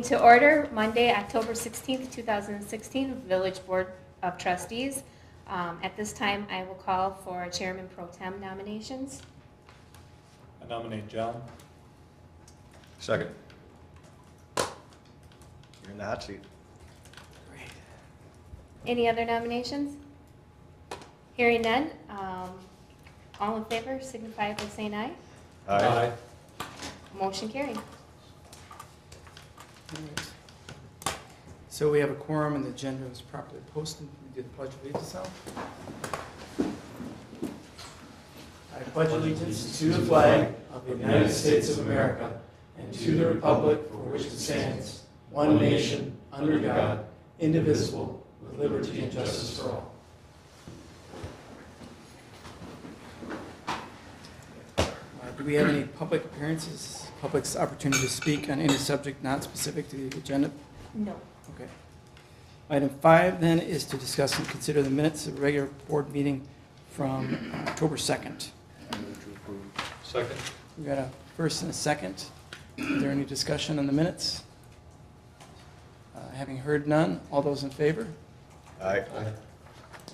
To order Monday, October 16th, 2016, Village Board of Trustees. At this time, I will call for Chairman Pro Tem nominations. I nominate John. Second. You're in the hot seat. Great. Any other nominations? Hearing none, all in favor signify by saying aye. Aye. Motion carried. So we have a quorum and the agenda is properly posted. We did the pledge of allegiance now. I pledge allegiance to the flag of the United States of America and to the republic for which it stands, one nation, under God, indivisible, with liberty and justice for all. Do we have any public appearances, public's opportunity to speak on any subject not specific to the agenda? No. Okay. Item 5 then is to discuss and consider the minutes of the regular board meeting from October 2nd. Second. We got a first and a second. Is there any discussion on the minutes? Having heard none, all those in favor? Aye.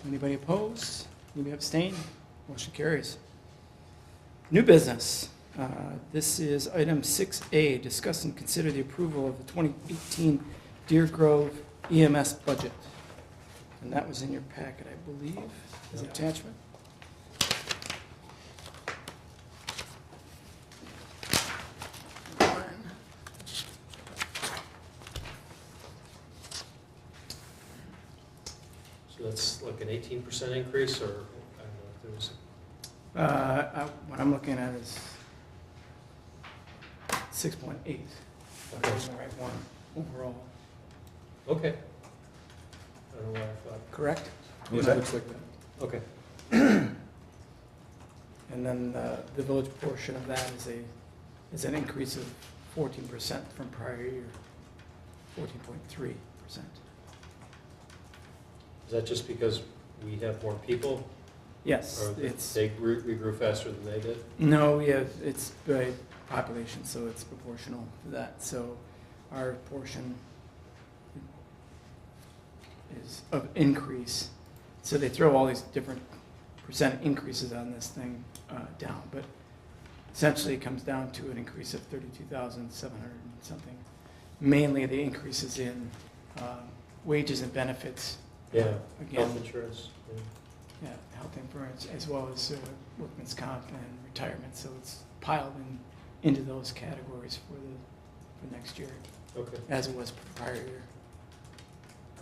Anybody opposed? Anybody abstain? Motion carries. New business. This is item 6A, discuss and consider the approval of the 2018 Deer Grove EMS budget. And that was in your packet, I believe, as an attachment. So that's like an 18% increase, or I don't know if there was. What I'm looking at is 6.8. That was the right one overall. Okay. I don't know why I thought. Correct? Was Yeah, that? looks like that. Okay. And then the village portion of that is an increase of 14% from prior year, 14.3%. Is that just because we have more people, Yes, or it's, we grew faster than they did? no, it's by population, so it's proportional to that. So our portion is of increase. So they throw all these different percent increases on this thing down, but essentially it comes down to an increase of 32,700 and something. Mainly the increases in wages and benefits. Yeah. Again, Health insurance. yeah, health insurance as well as workman's comp and retirement. So it's piled into those categories for next year, Okay. as it was prior year.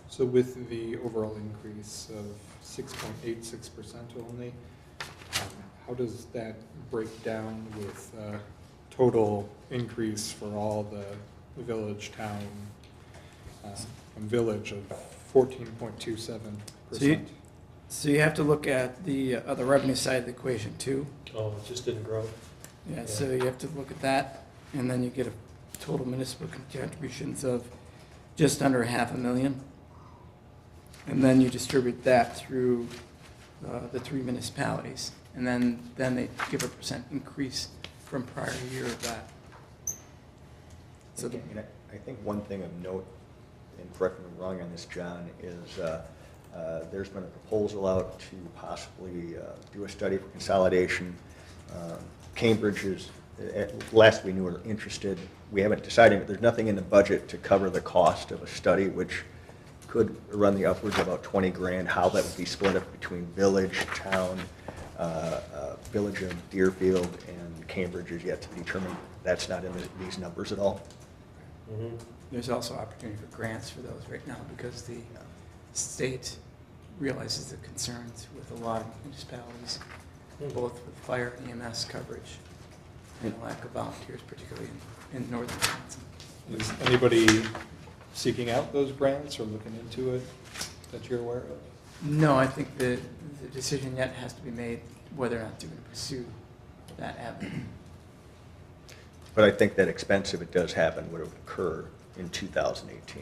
So with the overall increase of 6.86% only, how does that break down with total increase for all the village, town, and village of 14.27%? So you have to look at the revenue side of the equation too. Oh, it just didn't grow? Yeah, Yeah. so you have to look at that, and then you get a total municipal contributions of just under $500,000. And then you distribute that through the 3 municipalities, and then they give a percent increase from prior year of that. So the, I think one thing of note, and correct me if I'm wrong on this, John, is there's been a proposal out to possibly do a study for consolidation. Cambridge is, at last we knew, were interested. We haven't decided, but there's nothing in the budget to cover the cost of a study, which could run the upwards of about 20 grand. How that would be split up between village, town, village of Deerfield, and Cambridge is yet to be determined. That's not in these numbers at all. Mm-hmm. there's also opportunity for grants for those right now because the state realizes the concerns with a lot of municipalities, both with fire and EMS coverage and lack of volunteers, particularly in northern Wisconsin. Is anybody seeking out those grants or looking into it that you're aware of? No, I think the decision yet has to be made whether or not they're going to pursue that avenue. But I think that expense, if it does happen, would occur in 2018.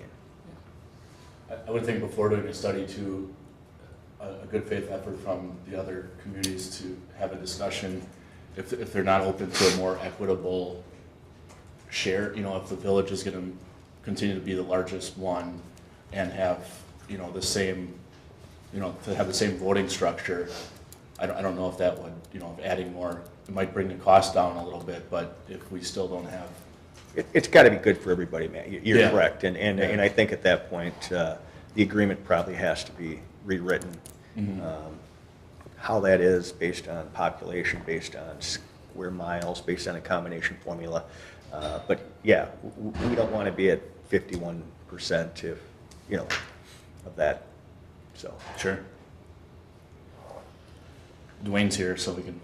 I would think before doing a study too, a good faith effort from the other communities to have a discussion if they're not open to a more equitable share, if the village is going to continue to be the largest one and have, you know, the same, you know, to have the same voting structure, I don't know if that would, you know, adding more, it might bring the cost down a little bit, but if we still don't have, It's got to be good for everybody, Matt. You're Yeah. correct. And I think at that point, the agreement probably has to be rewritten. How that is based on population, based on square miles, based on a combination formula. But yeah, we don't want to be at 51% if, you know, of that, so. sure. Dwayne's here, so we can,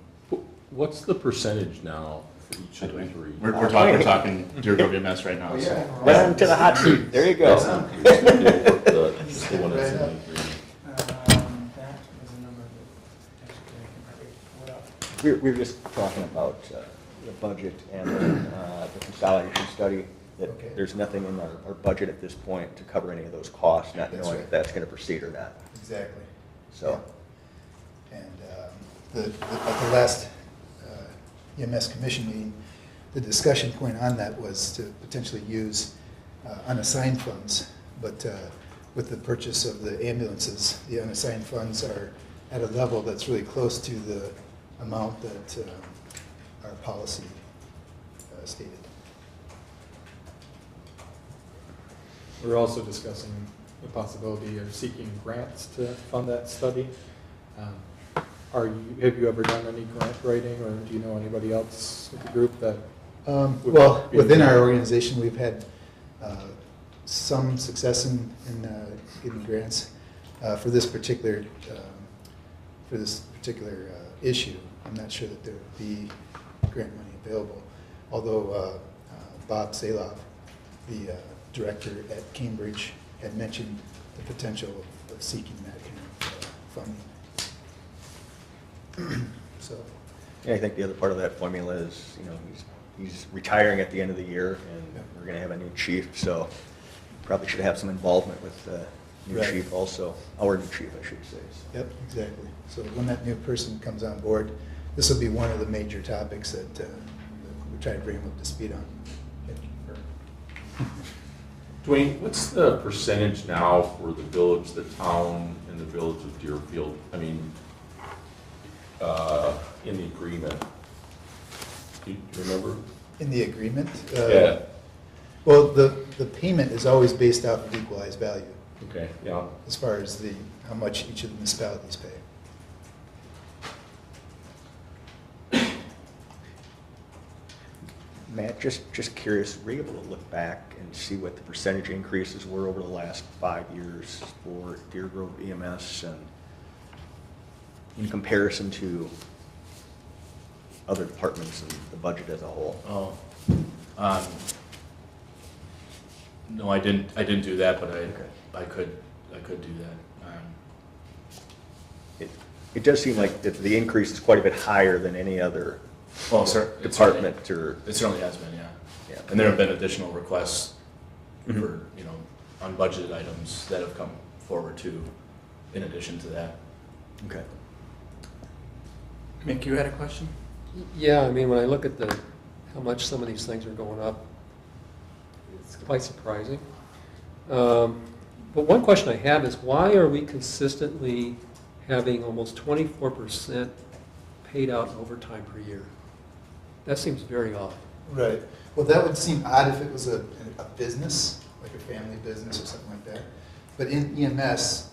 What's the percentage now for each of the Dwayne. three? We're talking Deerfield EMS right now, so. Right on to the hot seat. There you go. Just the one that's in the agreement. That was a number that actually I can probably pull it up. We were just talking about the budget and the consolidation study, that Okay. there's nothing in our budget at this point to cover any of those costs, not That's knowing right. if that's going to proceed or not. Exactly. So, Yeah. And at the last EMS commission meeting, the discussion point on that was to potentially use unassigned funds. But with the purchase of the ambulances, the unassigned funds are at a level that's really close to the amount that our policy stated. We're also discussing the possibility of seeking grants to fund that study. Have you ever done any grant writing, or do you know anybody else in the group that? would Well, be within our involved? organization, we've had some success in getting grants for this particular issue. I'm not sure that there would be grant money available, although Bob Salov, the director at Cambridge, had mentioned the potential of seeking that kind of funding. So, yeah, I think the other part of that formula is, you know, he's retiring at the end of the year, and Yeah. we're going to have a new chief, so probably should have some involvement with the new Right. chief also, our new chief, I should say. So. yep, exactly. So when that new person comes on board, this will be one of the major topics that we try to bring him up to speed on. Dwayne, what's the percentage now for the village, the town, and the village of Deerfield? I mean, in the agreement? Do you remember? In the agreement? Yeah, Well, the payment is always based off of equalized value, okay, yeah. as far as how much each of the municipalities pay. Matt, just curious, were you able to look back and see what the percentage increases were over the last 5 years for Deer Grove EMS, and in comparison to other departments and the budget as a whole? Oh, no, I didn't do that, but Okay. I could do that. It does seem like the increase is quite a bit higher than any other Well, sir, department or, It certainly has been, yeah. yeah. And there have been additional requests Mhm. for, you know, unbudgeted items that have come forward too, in addition to that. Okay. Mick, you had a question? Yeah, I mean, when I look at how much some of these things are going up, it's quite surprising. But one question I have is, why are we consistently having almost 24% paid out in overtime per year? That seems very odd. Right. Well, that would seem odd if it was a business, like a family business or something like that. But in EMS,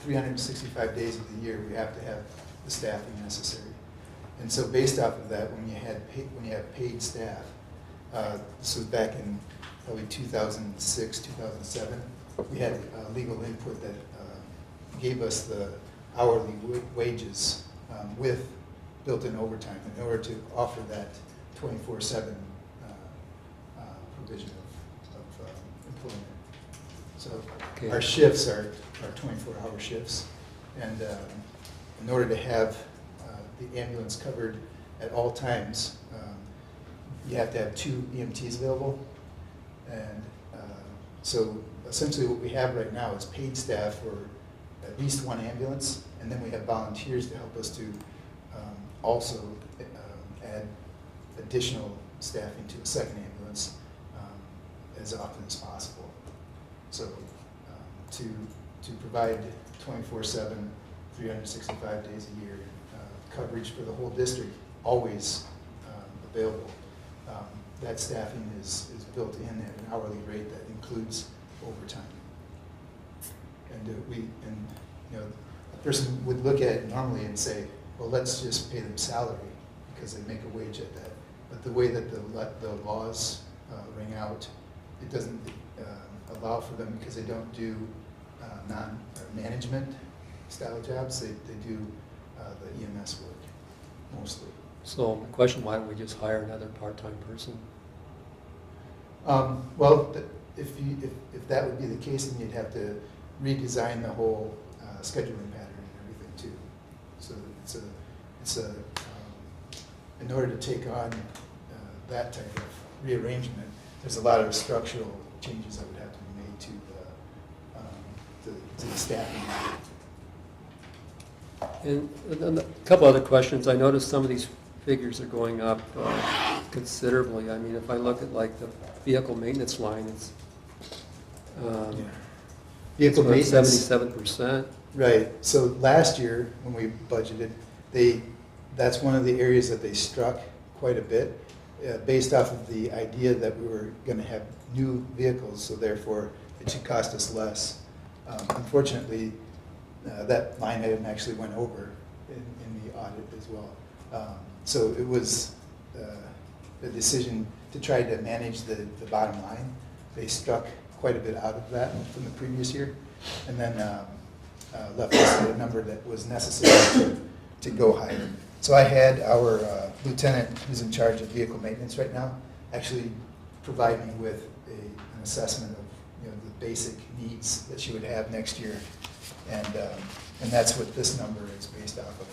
365 days of the year, we have to have the staffing necessary. And so based off of that, when you have paid staff, this was back in probably 2006, 2007, we had legal input that gave us the hourly wages with built-in overtime in order to offer that 24/7 provision of employment. So Okay. our shifts are 24-hour shifts, and in order to have the ambulance covered at all times, you have to have 2 EMTs available. And so essentially what we have right now is paid staff for at least 1 ambulance, and then we have volunteers to help us to also add additional staffing to a second ambulance as often as possible. So to provide 24/7, 365 days a year coverage for the whole district, always available. That staffing is built in at an hourly rate that includes overtime. And a person would look at it normally and say, well, let's just pay them salary because they make a wage at that. But the way that the laws ring out, it doesn't allow for them because they don't do management style jobs. They do the EMS work mostly. So the question, why don't we just hire another part-time person? Well, if that would be the case, then you'd have to redesign the whole scheduling pattern and everything too. So in order to take on that type of rearrangement, there's a lot of structural changes that would have to be made to the staffing. And a couple other questions. I noticed some of these figures are going up considerably. I mean, if I look at like the vehicle maintenance line, it's Vehicle maintenance. 77%. Right, so last year, when we budgeted, that's one of the areas that they struck quite a bit, based off of the idea that we were gonna have new vehicles, so therefore it should cost us less. Unfortunately, that line item actually went over in the audit as well. So it was a decision to try to manage the bottom line. They struck quite a bit out of that from the previous year, and then left us at a number that was necessary to go higher. So I had our lieutenant, who's in charge of vehicle maintenance right now, actually provide me with an assessment of the basic needs that she would have next year, and that's what this number is based off of.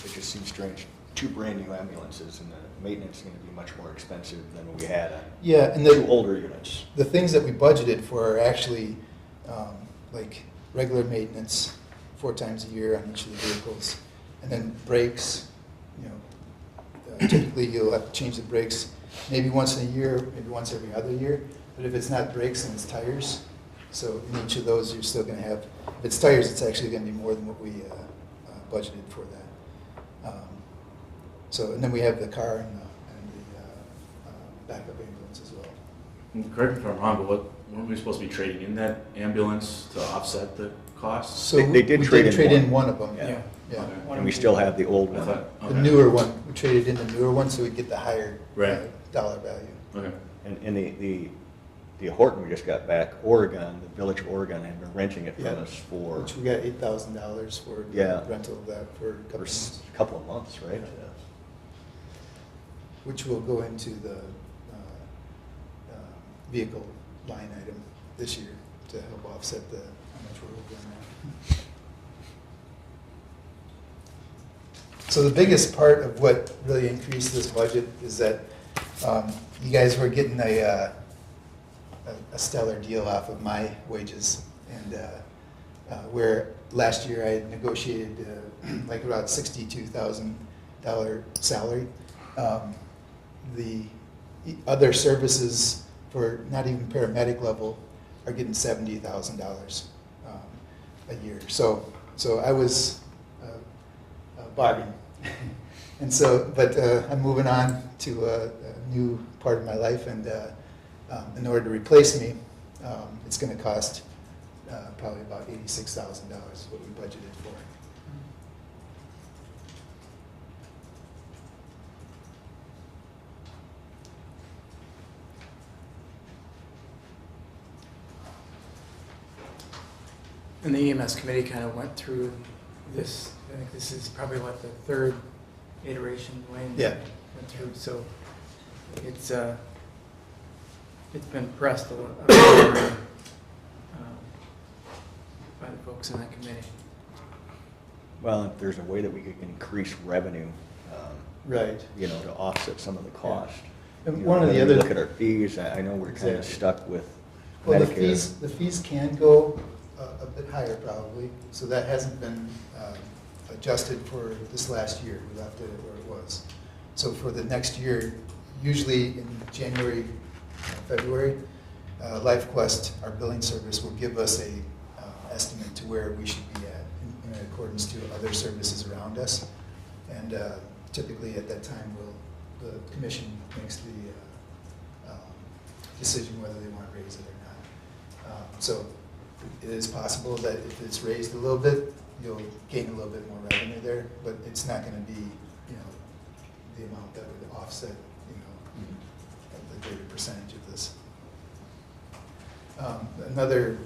It just seems strange. 2 brand-new ambulances, and the maintenance is going to be much more expensive than what we had on Yeah, and 2 older units. the things that we budgeted for are actually like regular maintenance 4 times a year on each of the vehicles, and then brakes. Typically you'll have to change the brakes maybe once in a year, maybe once every other year. But if it's not brakes, then it's tires. So in each of those, you're still going to have. If it's tires, it's actually going to be more than what we budgeted for that. And then we have the car and the backup ambulance as well. And correct me if I'm wrong, but weren't we supposed to be trading in that ambulance to offset the costs? So They did we trade did in trade one. in one of them. Yeah. Yeah. Okay. And we still have the old I one. thought, The okay. newer one, we traded in the newer one so we get the higher Right. dollar value. Okay. And the Horton we just got back, Oregon, the Village of Oregon had been renting it from Yeah. us for Which we got $8,000 for the Yeah. rental of that for a couple of months. a couple of months, right? Which will go into the vehicle line item this year to help offset how much we're over now. So the biggest part of what really increased this budget is that you guys were getting a stellar deal off of my wages, and where last year I had negotiated like about $62,000 salary. The other services for not even paramedic level are getting $70,000 a year. So I was bargaining. And so, but I'm moving on to a new part of my life, and in order to replace me, it's going to cost probably about $86,000 is what we budgeted for. And the EMS committee kind of went through this. I think this is probably what, the 3rd iteration Dwayne Yeah. went through. So it's been pressed a lot by the folks in that committee. Well, if there's a way that we could increase revenue, Right. to offset some of the cost. And one of the when other. we look at our fees, I know we're kind of Exactly. stuck with Well, Medicare. the fees can go a bit higher probably, so that hasn't been adjusted for this last year. We left it where it was. So for the next year, Usually in January, February, LifeQuest, our billing service, will give us a estimate to where we should be at in accordance to other services around us. And typically at that time, the commission makes the decision whether they want to raise it or not. So it is possible that if it's raised a little bit, you'll gain a little bit more revenue there, but it's not going to be, the amount that would offset, the greater percentage of this. Another,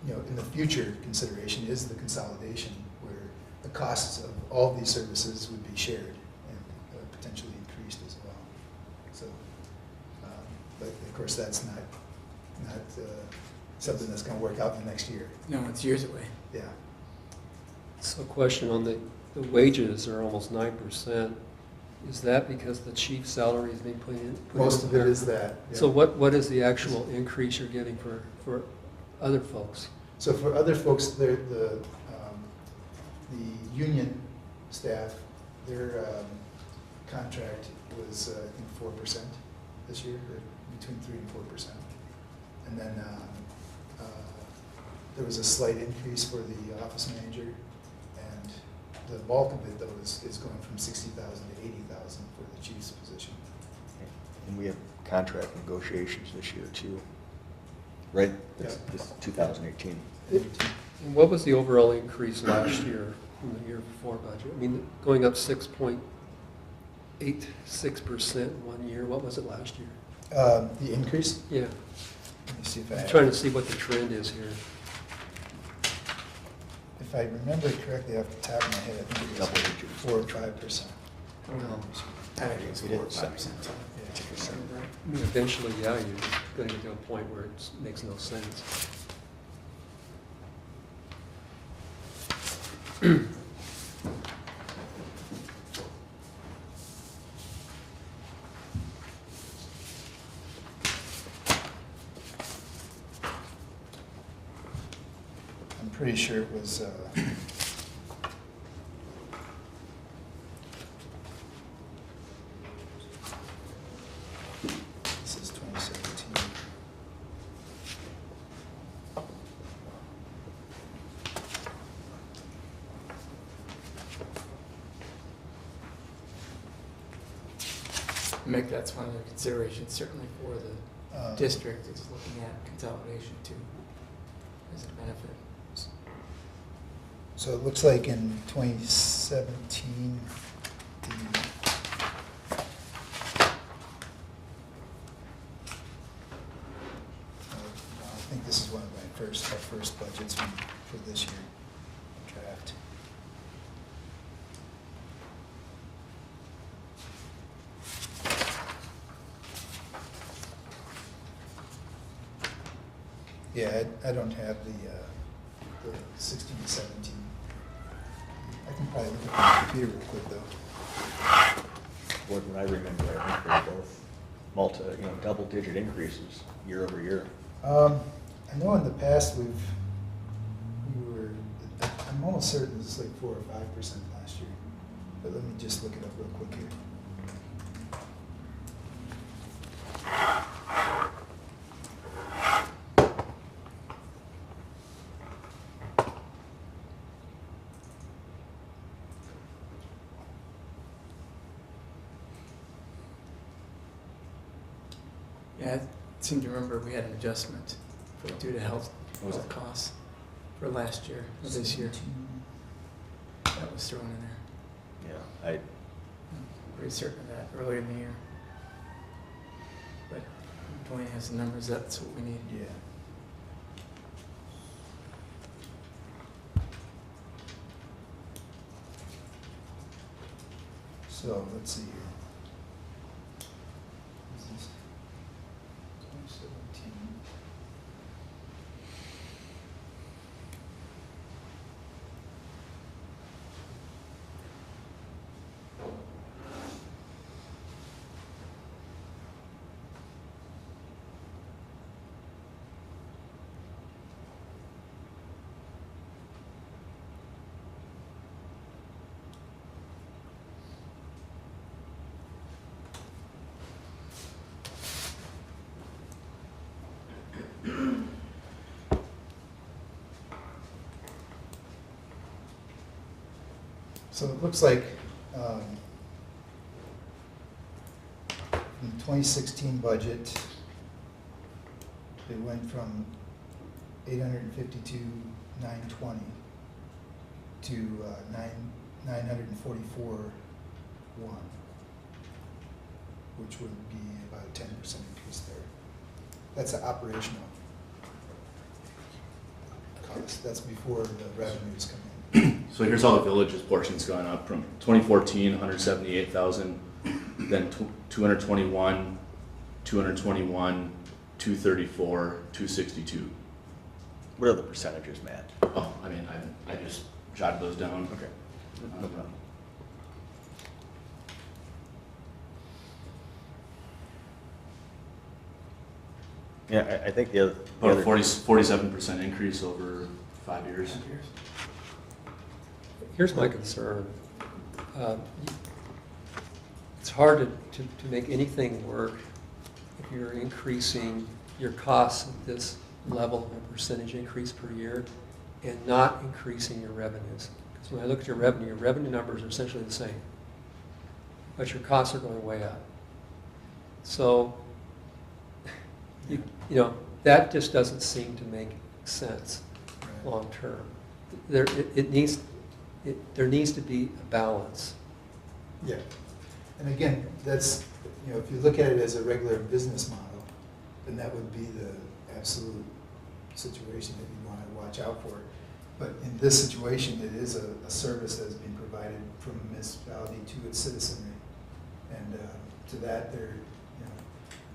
in the future consideration is the consolidation, where the costs of all these services would be shared and potentially increased as well. So, but of course, that's not something that's going to work out in the next year. No, it's years away. Yeah. So question on the wages are almost 9%. Is that because the chief's salary is being put in? Most of it is that. Yeah. So what is the actual increase you're getting for other folks? So for other folks, the union staff, their contract was, I think, 4% this year, or between 3 and 4%. And then there was a slight increase for the office manager, and the bulk of it, though, is going from 60,000 to 80,000 for the chief's position. And we have contract negotiations this year too, right? Yeah. This 2018. And what was the overall increase last year from the year before budget? I mean, going up 6.86% one year, what was it last year? The increase? Yeah, Let me see if I I'm have. trying to see what the trend is here. If I remember correctly off the top of my head, I think it was Double digits. 4 or 5%. I think it's We 4 did or 5%. 7%. I mean, eventually, yeah, you're going to get to a point where it makes no sense. I'm pretty sure it was, this is 2017. Mick, that's one of the considerations, certainly for the district, is looking at consolidation too, as a benefit. So it looks like in 2017, I think this is one of our first budgets for this year, draft. Yeah, I don't have the 16 to 17. I can probably look at the computer real quick, though. What I remember, I think they're both double-digit increases year over year. I know in the past we were, I'm almost certain it was like 4 or 5% last year. But let me just look it up real quick here. Yeah, I seem to remember we had an adjustment due to health costs for last year, or this year. That was thrown in there. Yeah, I'm pretty certain of that earlier in the year. But when Dwayne has the numbers, that's what we need. Yeah. So, let's see here. Is this 2017? So it looks like in the 2016 budget, it went from 852,920 to 944,1, which would be about a 10% increase there. That's an operational cost. That's before the revenues come in. So here's how the village's portion's gone up from 2014, 178,000, then 221, 221, 234, 262. What are the percentages, Matt? Oh, I mean, I just jotted those down. Okay. No problem. Yeah, I think the other. About a 47% increase over 5 years. Here's my concern. It's hard to make anything work if you're increasing your costs at this level of a percentage increase per year and not increasing your revenues. Because when I look at your revenue numbers are essentially the same, but your costs are going way up. So, you know, that just doesn't seem to make sense long term. There needs to be a balance. Yeah, and again, that's, you know, if you look at it as a regular business model, then that would be the absolute situation that you want to watch out for. But in this situation, it is a service that is being provided from a municipality to its citizenry. And to that, they're, you know,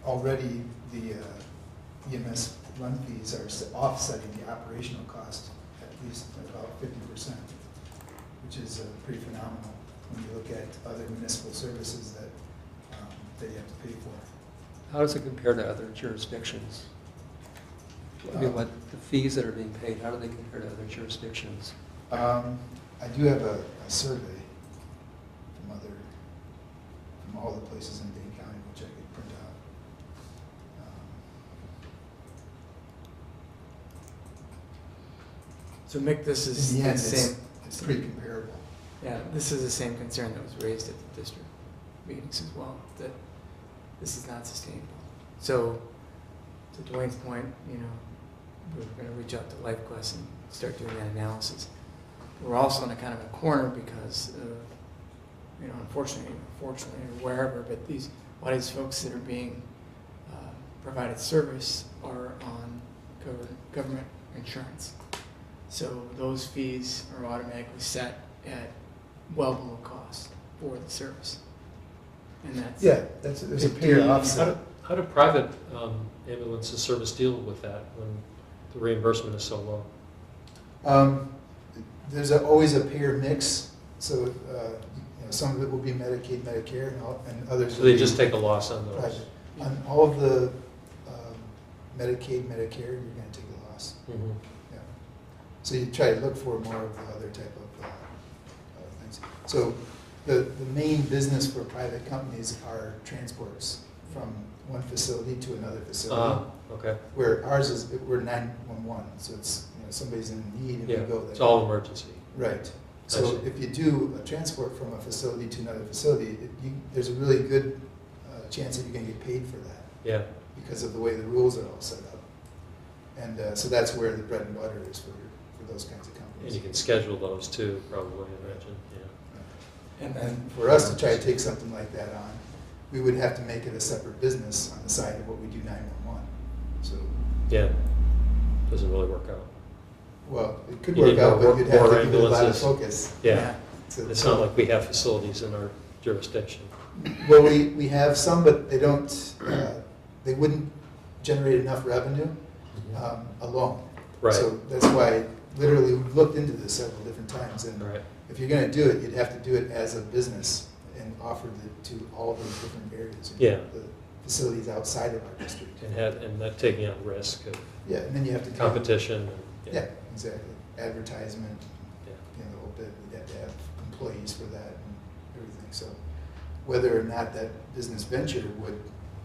already the EMS run fees are offsetting the operational cost at least about 50%, which is pretty phenomenal when you look at other municipal services that that you have to pay for. How does it compare to other jurisdictions? I mean, what the fees that are being paid, how do they compare to other jurisdictions? I do have a survey from all the places in Dane County, which I could print out. So Mick, this is In the end, the same. it's pretty comparable. Yeah, this is the same concern that was raised at the district meetings as well, that this is not sustainable. So, to Dwayne's point, you know, we're going to reach out to LifeQuest and start doing that analysis. We're also in a kind of a corner because, you know, unfortunately, or wherever, but a lot of these folks that are being provided service are on government insurance. So those fees are automatically set at well below cost for the service. And that's Yeah, there's a payer offset. How do private ambulance service deal with that when the reimbursement is so low? There's always a payer mix, so you know, some of it will be Medicaid, Medicare, and others. So will they be just take a loss on those? private. On all of the Medicaid, Medicare, you're going to take a loss. Mhm. Yeah. So you try to look for more of the other type of things. So the main business for private companies are transports from one facility to another facility. Okay. Where ours is, we're 911, so it's, you know, somebody's in need and we Yeah, go there. it's all emergency. Right. I So see. if you do a transport from a facility to another facility, there's a really good chance that you're going to get paid for that Yeah. because of the way the rules are all set up. And so that's where the bread and butter is for those kinds of And companies. you can schedule those too, probably, I imagine, yeah. And for us to try to take something like that on, we would have to make it a separate business on the side of what we do 911. So, Yeah, doesn't really work out. well, it could You work need out, more- but you'd have more to give it a lot of ambulances. focus. Yeah, So- it's not like we have facilities in our jurisdiction. Well, we have some, but they don't, they wouldn't generate enough revenue alone. Right. So that's why, literally, we've looked into this several different times, and Right. if you're gonna do it, you'd have to do it as a business and offer it to all those different areas. Yeah. The facilities outside of our district. And not taking on risk of Yeah, and then you have to. competition. Yeah, exactly. Advertisement, Yeah. you know, the whole bit, you'd have to have employees for that and everything. So whether or not that business venture would,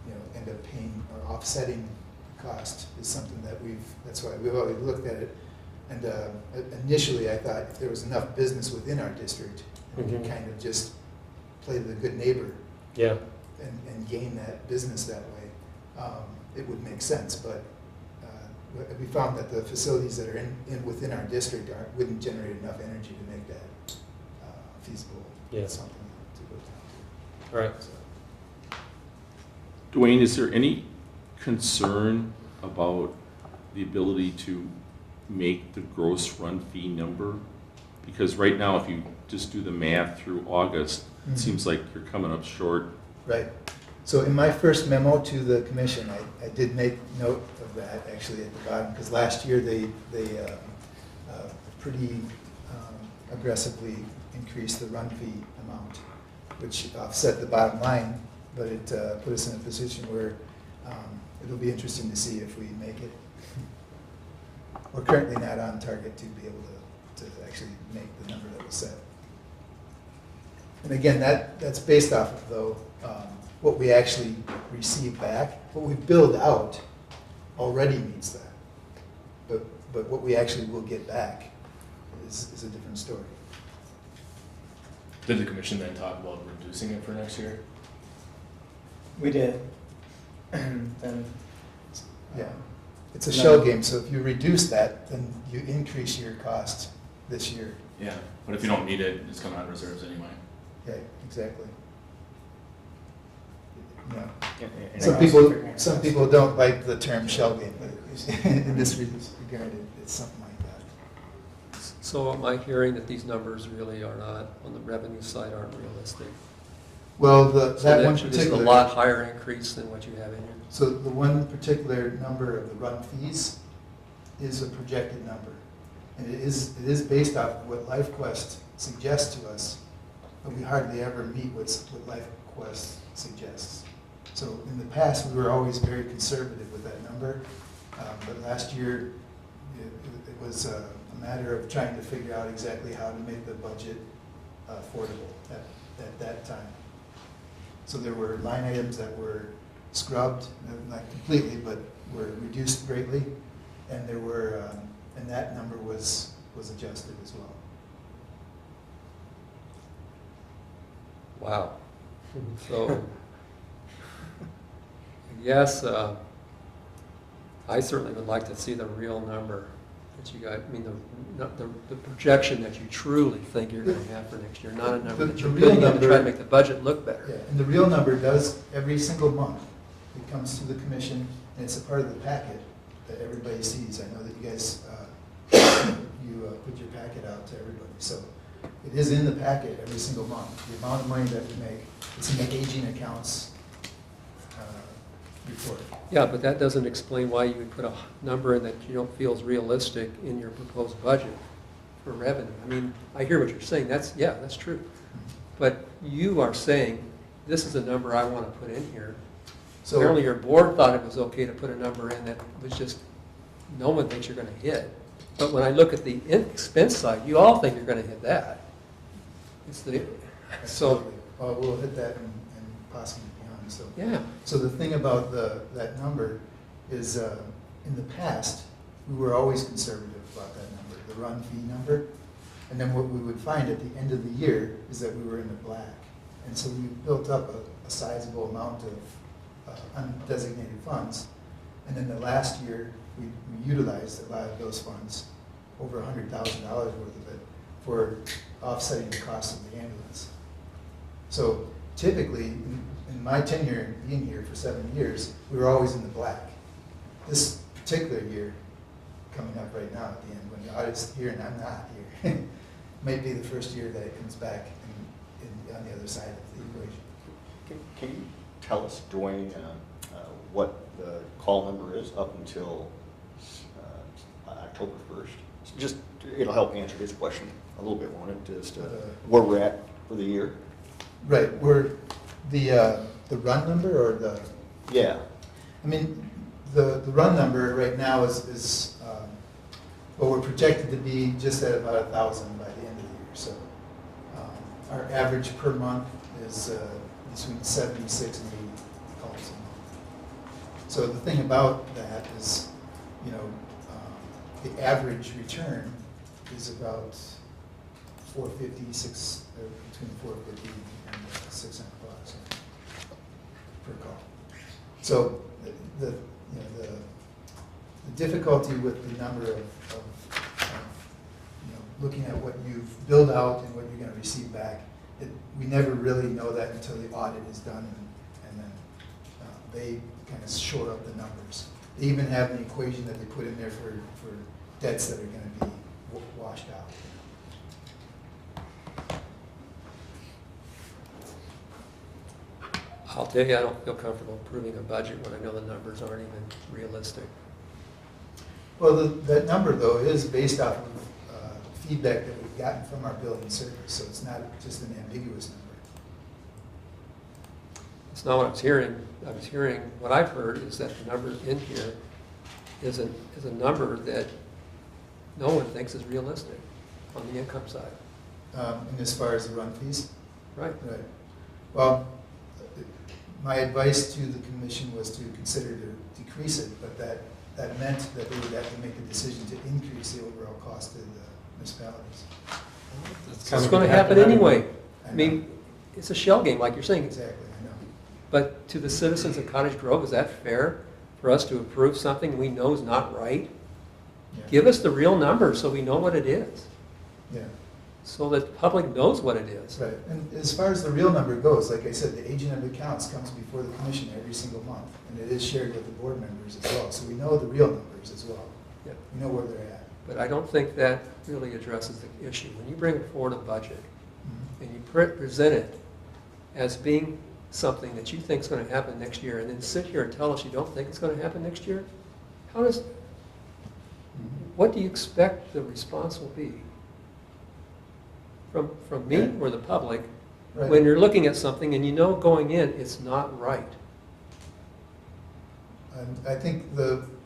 you know, end up paying or offsetting the cost is something that that's why we've always looked at it. And initially I thought if there was enough business within our district and and you Mhm. kind of just play the good neighbor Yeah, and gain that business that way, it would make sense, but we found that the facilities that are within our district wouldn't generate enough energy to make that feasible. Yeah. Something to go down all right. to. So, Dwayne, is there any concern about the ability to make the gross run fee number? Because right now, if you just do the math through August, Mhm. it seems like you're coming up short. Right. So in my first memo to the commission, I did make note of that actually at the bottom, because last year they pretty aggressively increased the run fee amount, which offset the bottom line, but it put us in a position where it'll be interesting to see if we make it. We're currently not on target to be able to actually make the number that was set. And again, that's based off of, though, what we actually receive back. What we build out already meets that. But what we actually will get back is a different story. Did the commission then talk about reducing it for next year? We did. Then, Yeah. It's a shell game, so if you reduce that, then you increase your cost this year. Yeah, but if you don't meet it, it's coming out of reserves anyway. Yeah, exactly. Yeah. And Some people don't like the term shell game, but in this regard, it's something like that. So am I hearing that these numbers really are not, on the revenue side, aren't realistic? Well, So that one this is a particular. lot higher increase than what you have in here? So the one particular number of the run fees is a projected number. And it is based off of what LifeQuest suggests to us, but we hardly ever meet what LifeQuest suggests. So in the past, we were always very conservative with that number, but last year, it was a matter of trying to figure out exactly how to make the budget affordable at that time. So there were line items that were scrubbed, not completely, but were reduced greatly, and there were, and that number was adjusted as well. Wow. So, yes, I certainly would like to see the real number that you got, I mean, the projection that you truly think you're going to have for next year, not a number that you're The real putting in to try to number- make the budget look better. Yeah, and the real number does, every single month, it comes to the commission, and it's a part of the packet that everybody sees. I know that you guys, put your packet out to everybody, so it is in the packet every single month. The amount of money that we make, it's in the aging accounts report. Yeah, but that doesn't explain why you would put a number in that you don't feel is realistic in your proposed budget for revenue. I mean, I hear what you're saying, that's true. But you are saying, this is a number I want to put in here. So Apparently your board thought it was okay to put a number in that was just, no one thinks you're going to hit. But when I look at the expense side, you all think you're going to hit that. So, absolutely. Well, we'll hit that and possibly beyond, so. yeah. So the thing about that number is, in the past, we were always conservative about that number, the run fee number. And then what we would find at the end of the year is that we were in the black. And so we built up a sizable amount of undesignated funds. And then the last year, we utilized a lot of those funds, over $100,000 worth of it, for offsetting the cost of the ambulance. So typically, in my tenure being here for 7 years, we were always in the black. This particular year, coming up right now at the end, when the audit's here and I'm not here, might be the first year that it comes back on the other side of the equation. Can you tell us, Dwayne, what the call number is up until October 1st? Just, it'll help answer his question a little bit, won't it, just where we're at for the year? Right, we're, the run number or the, Yeah. I mean, the run number right now is well, we're projected to be just at about 1,000 by the end of the year. So our average per month is between 76 and 80 calls a month. So the thing about that is, the average return is about 450, between 450 and 600 bucks per call. So the difficulty with the number of looking at what you've billed out and what you're going to receive back, we never really know that until the audit is done, and then they kind of short up the numbers. They even have an equation that they put in there for debts that are going to be washed out. I'll tell you, I don't feel comfortable approving a budget when I know the numbers aren't even realistic. Well, that number, though, is based off of feedback that we've gotten from our building service, so it's not just an ambiguous number. It's not what I was hearing. What I've heard is that the number in here is a number that no one thinks is realistic on the income side. And as far as the run fees? Right. Right. Well, my advice to the commission was to consider to decrease it, but that meant that they would have to make a decision to increase the overall cost to the municipalities. It's going to happen anyway. I mean, it's a shell game, like you're saying. Exactly, I know. But to the citizens of Cottage Grove, is that fair for us to approve something we know is not right? Yeah. Give us the real number so we know what it is, Yeah, so that the public knows what it is. right. And as far as the real number goes, like I said, the agent of accounts comes before the commission every single month, and it is shared with the board members as well. So we know the real numbers as well. Yep. We know where they're at. But I don't think that really addresses the issue. When you bring forward a budget and you present it as being something that you think is going to happen next year, and then sit here and tell us you don't think it's going to happen next year, what do you expect the response will be? From me or the public, Right. when you're looking at something and you know going in it's not right? And I think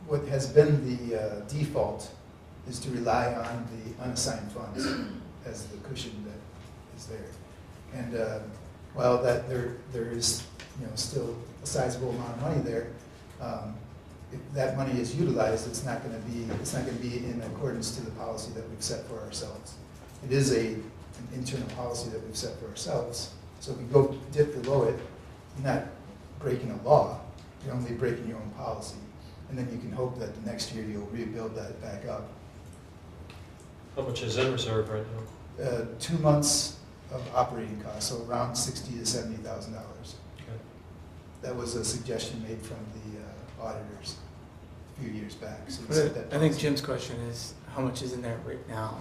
what has been the default is to rely on the unassigned funds as the cushion that is there. And while that there is still a sizable amount of money there, if that money is utilized, it's not going to be in accordance to the policy that we've set for ourselves. It is an internal policy that we've set for ourselves. So if you go dip below it, you're not breaking a law. You're only breaking your own policy. And then you can hope that the next year you'll rebuild that back up. How much is in reserve right now? 2 months of operating costs, so around $60,000 to $70,000. Okay. That was a suggestion made from the auditors a few years back. So we set that I think policy. Jim's question is, how much is in there right now?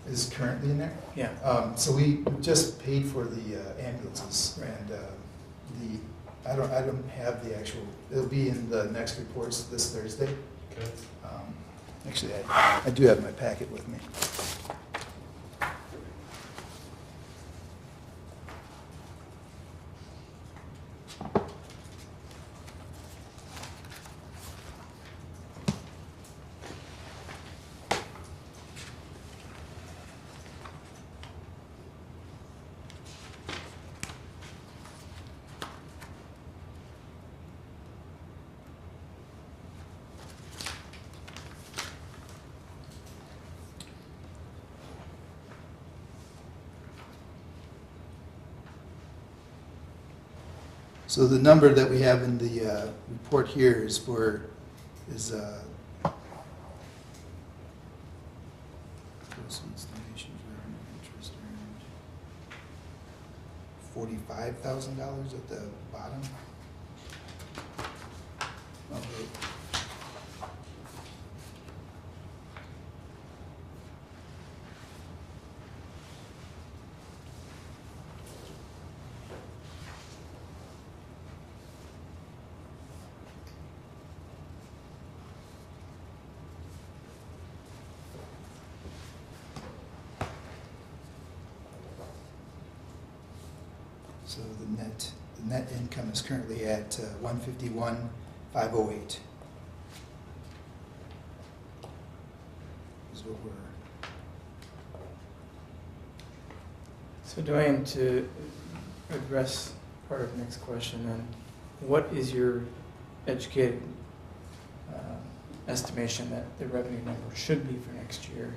Is currently in there. Yeah. So we just paid for the ambulances, and I don't have the actual. It'll be in the next reports this Thursday. Okay. Actually, I do have my packet with me. So the number that we have in the report here is proceeds, donations, revenue, interest earned. $45,000 at the bottom. Oh, wait. So the net income is currently at 151,508. Is what we're. So Dwayne, to address part of the next question then, what is your educated estimation that the revenue number should be for next year?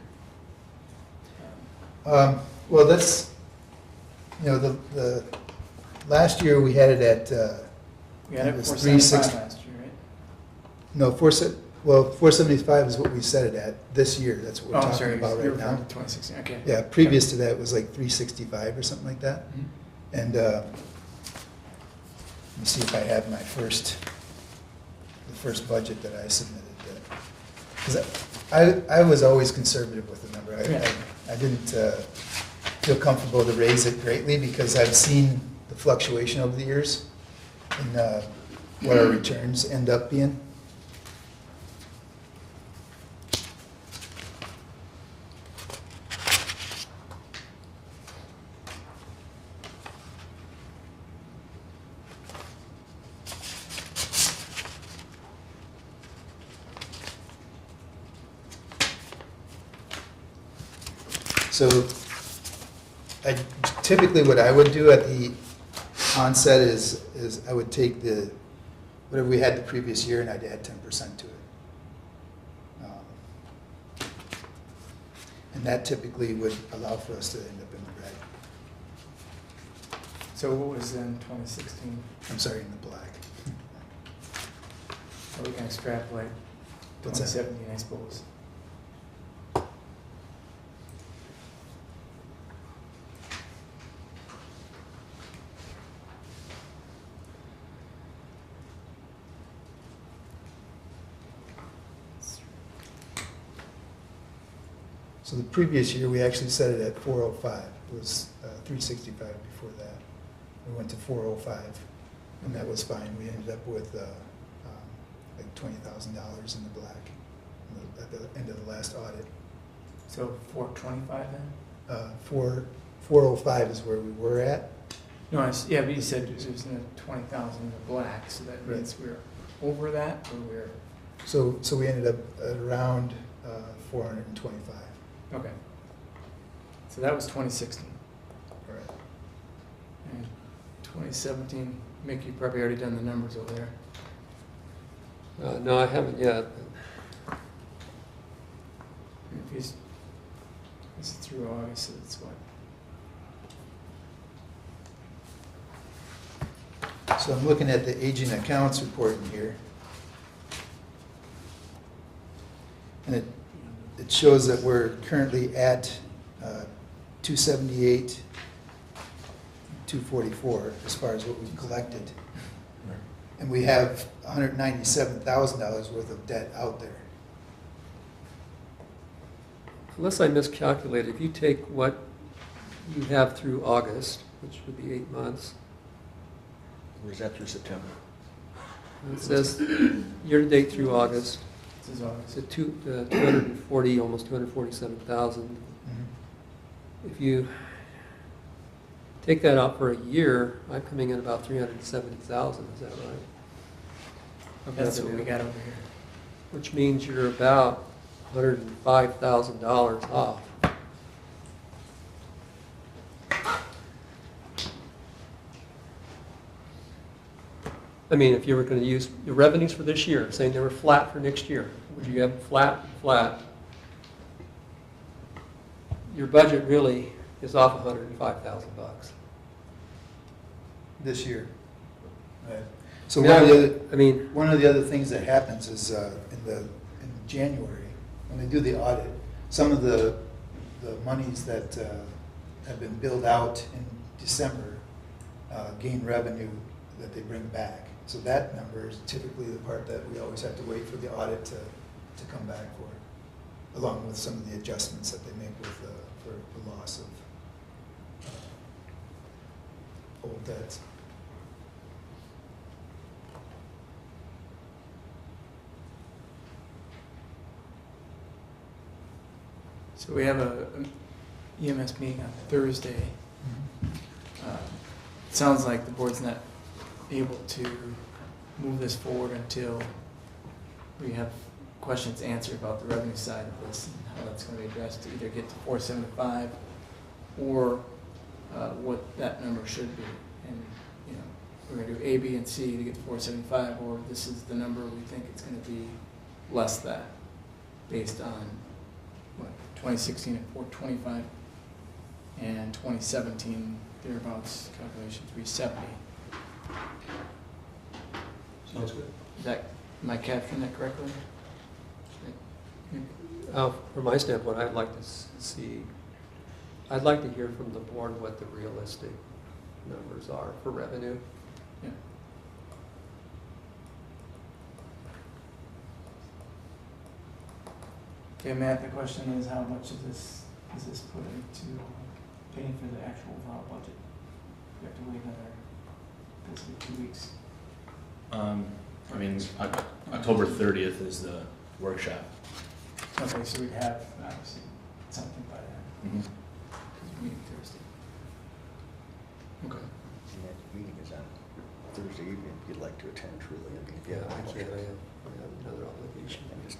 Well, that's, the last year we had it at, We had it It was 475 last year, right? no, 475 is what we set it at this year. That's what Oh, we're I'm sorry, talking about you're right referring now. to 2016, okay. Yeah, previous to that was like 365 or something like that. Mhm. And let me see if I have the first budget that I submitted. Because I was always conservative with the number. Yeah. I didn't feel comfortable to raise it greatly because I've seen the fluctuation over the years in what our returns end up being. So typically what I would do at the onset is I would take whatever we had the previous year and I'd add 10% to it. And that typically would allow for us to end up in the red. So what was in 2016? I'm sorry, in the black. Or we can extrapolate What's that? 2017, I suppose. So the previous year, we actually set it at 405. It was 365 before that. We went to 405, and that was fine. We ended up with like $20,000 in the black at the end of the last audit. So 425 then? 405 is where we were at. No, yeah, but you said it was in the 20,000 in the black, so that Right. means we're over that, or we're, So we ended up at around 425. okay. So that was 2016. All right. And 2017, Mick, you probably already done the numbers over there. No, I haven't yet. If he's, this is through August, so it's what? So I'm looking at the aging accounts report in here. And it shows that we're currently at 278, 244 as far as what we've collected. And we have $197,000 worth of debt out there. Unless I miscalculated, if you take what you have through August, which would be 8 months, Or is that through September? it says year-to-date through August, This is August. it's 240, almost 247,000. If you take that out for a year, I'm coming in about 370,000, is that right? Of That's what we revenue. got over here. Which means you're about $105,000 off. I mean, if you were going to use the revenues for this year, saying they were flat for next year, would you have flat? Your budget really is off $105,000. This year. Right. So Yeah, one of the other, I mean, one of the other things that happens is in January, when they do the audit, some of the monies that have been billed out in December gain revenue that they bring back. So that number is typically the part that we always have to wait for the audit to come back for, along with some of the adjustments that they make with for the loss of old debts. So we have a EMS meeting on Thursday. It sounds like the board's not able to move this forward until we have questions answered about the revenue side of this and how that's going to be addressed to either get to 475 or what that number should be. And, you know, we're going to do A, B, and C to get to 475, or this is the number we think it's going to be less that based on, what, 2016 at 425. and 2017, thereabouts, calculation 370. Sounds good. Is that, am I capturing that correctly? From my standpoint, I'd like to see, I'd like to hear from the board what the realistic numbers are for revenue. Yeah. Okay, Matt, the question is how much of this is this put into paying for the actual overall budget? We have to wait another, basically 2 weeks. I mean, October 30th is the workshop. Okay, so we'd have obviously something by then, because we're meeting Thursday. Okay. The next meeting is on Thursday evening, if you'd like to attend truly. I mean, if you Yeah, have I any can't, I questions. have another obligation. I'm just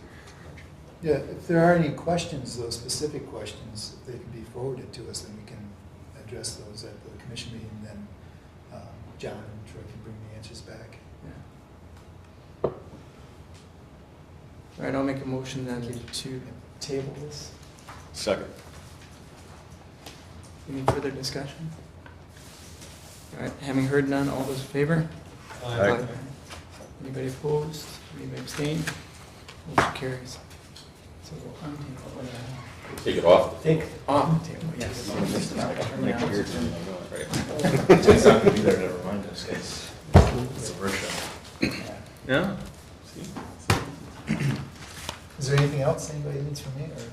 mentioning. Yeah, if there are any questions, those specific questions, if they can be forwarded to us, then we can address those at the commission meeting, then John and Troy can bring the answers back. Yeah. All right, I'll make a motion then to table this. Second. Any further discussion? All right, having heard none, all those in favor? Aye. Anybody opposed? Anybody abstain? Motion carries. So we'll untable, what the hell? Take it off. Take off the table, yes. Next year, It's not gonna be there to remind us, guys. It's a workshop. Yeah. Is there anything else anybody needs from me, or?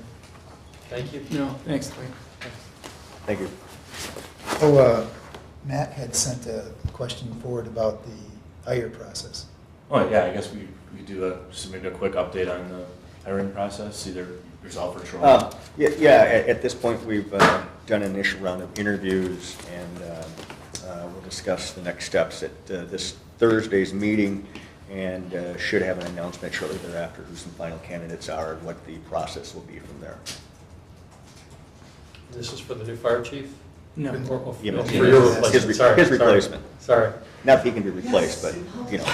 Thank you. No, thanks, Dwayne. Thank you. Oh, Matt had sent a question forward about the hire process. Oh, yeah, I guess we do just maybe a quick update on the hiring process, either yourself or Troy. At this point, we've done an initial round of interviews, and we'll discuss the next steps at this Thursday's meeting, and should have an announcement shortly thereafter who some final candidates are and what the process will be from there. This is for the new fire chief? No. Or Yeah, for but your his- replacement? his Sorry, sorry. replacement. Sorry. Not that he can be replaced, but, you know.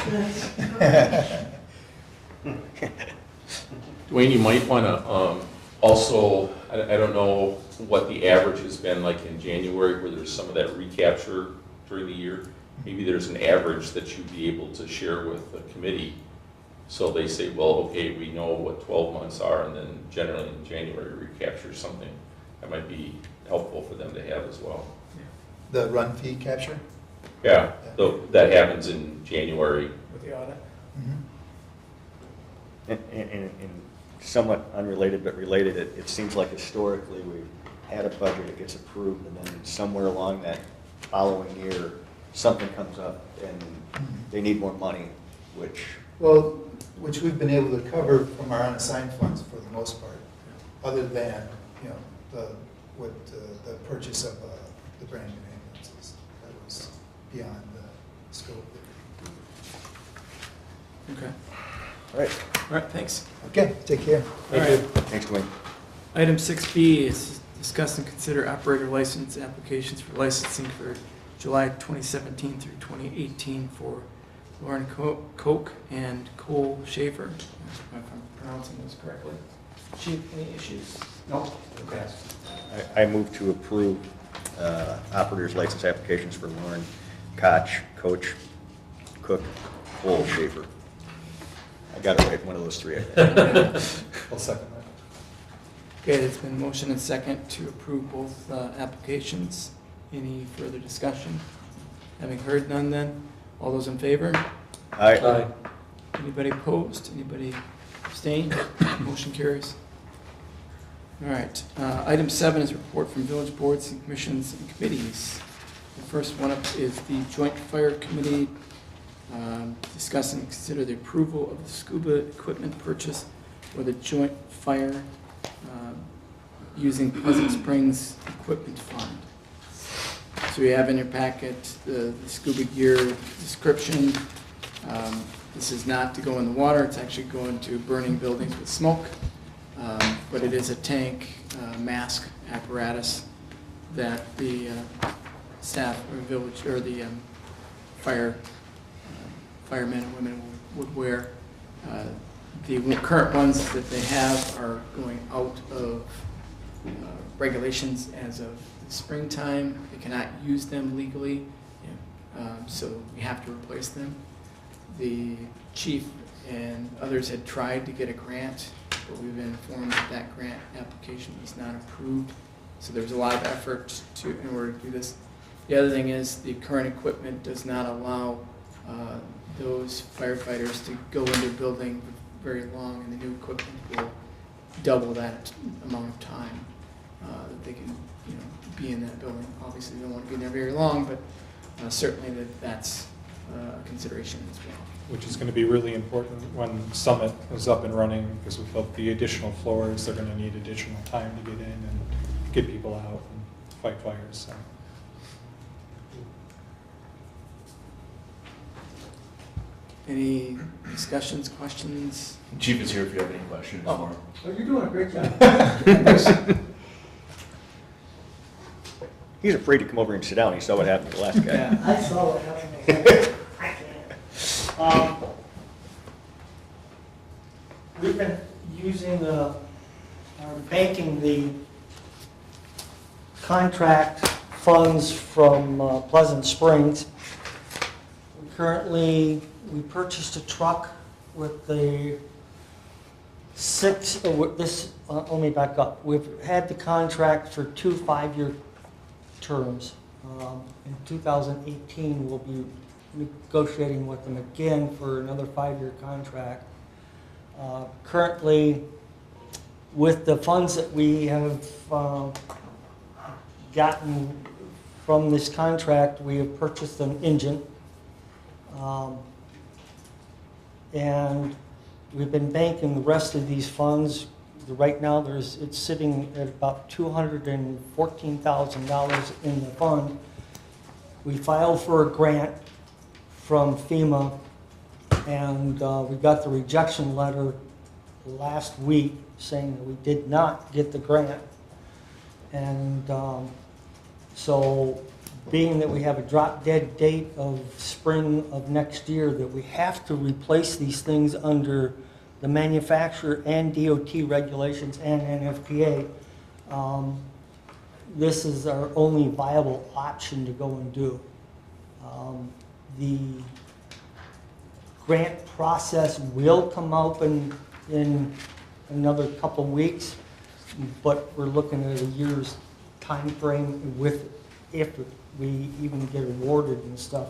Dwayne, you might want to also, I don't know what the average has been like in January, where there's some of that recapture during the year. Maybe there's an average that you'd be able to share with the committee. So they say, well, okay, we know what 12 months are, and then generally in January recapture something. That might be helpful for them to have as well. The run fee capture? Yeah, that happens in January. With the audit? And somewhat unrelated but related, it seems like historically we've had a budget, it gets approved, and then somewhere along that following year, something comes up and they need more money, which, Well, which we've been able to cover from our unassigned funds for the most part, other than, you know, the purchase of the brand new ambulances. That was beyond the scope. Okay. all right, All right, thanks. Okay, take care. Thank you. thanks, Dwayne. Item 6B is discuss and consider operator license applications for licensing for July 2017 through 2018 for Lauren Koch and Cole Schaefer, if I'm pronouncing those correctly. Chief, any issues? No? Okay. I move to approve operators license applications for Lauren Koch, Coach, Cook, Cole, Schaefer. I got it right, one of those three, I think. I'll second that. Okay, there's been motion and second to approve both applications. Any further discussion? Having heard none then, all those in favor? Aye. Anybody opposed? Anybody abstained? Motion carries. All right, item 7 is a report from village boards and commissions and committees. The first one up is the Joint Fire Committee. Discuss and consider the approval of the scuba equipment purchase for the Joint Fire using Pleasant Springs Equipment Fund. So we have in your packet the scuba gear description. This is not to go in the water, it's actually going to burning buildings with smoke. But it is a tank mask apparatus that the staff or village or the firemen and women would wear. The current ones that they have are going out of regulations as of springtime, they cannot use them legally, so we have to replace them. The chief and others had tried to get a grant, but we've been informed that that grant application was not approved. So there's a lot of effort in order to do this. The other thing is the current equipment does not allow those firefighters to go into a building very long, and the new equipment will double that amount of time that they can, be in that building. Obviously, they don't want to be in there very long, but certainly that's a consideration as well. Which is going to be really important when Summit is up and running, because without the additional floors, they're going to need additional time to get in and get people out and fight fires. So. Any discussions, questions? Chief is here if you have any questions. Oh. Or- You're doing a great job. He's afraid to come over and sit down. He saw what happened to the last guy. Yeah. I saw what happened. We've been using or banking the contract funds from Pleasant Springs. Currently, we purchased a truck with the let me back up. We've had the contract for 2 5-year terms. In 2018, we'll be negotiating with them again for another 5-year contract. Currently, with the funds that we have gotten from this contract, we have purchased an engine. And we've been banking the rest of these funds. Right now, it's sitting at about $214,000 in the fund. We filed for a grant from FEMA, and we got the rejection letter last week saying that we did not get the grant. And so being that we have a drop dead date of spring of next year, that we have to replace these things under the manufacturer and DOT regulations and NFPA, this is our only viable option to go and do. The grant process will come up in another couple weeks, but we're looking at a year's time frame if we even get awarded and stuff.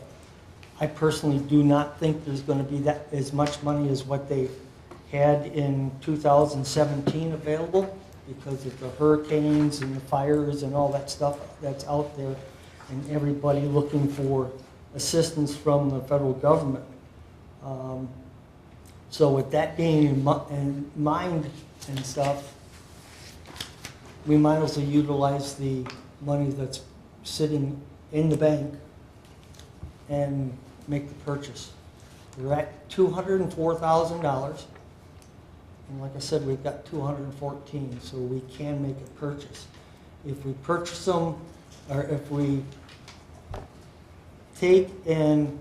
I personally do not think there's going to be that as much money as what they had in 2017 available, because of the hurricanes and the fires and all that stuff that's out there, and everybody looking for assistance from the federal government. So with that being in mind and stuff, we might as well utilize the money that's sitting in the bank and make the purchase. We're at $204,000, and like I said, we've got 214, so we can make a purchase. If we purchase them, or if we take and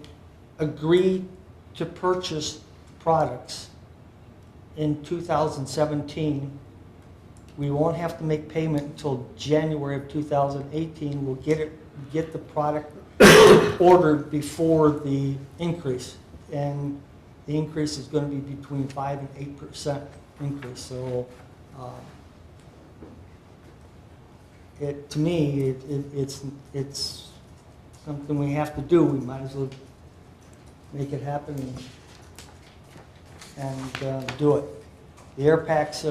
agree to purchase products in 2017, we won't have to make payment until January of 2018. We'll get the product ordered before the increase, and the increase is going to be between 5 and 8% increase. So, to me, it's something we have to do. We might as well make it happen and do it. The air packs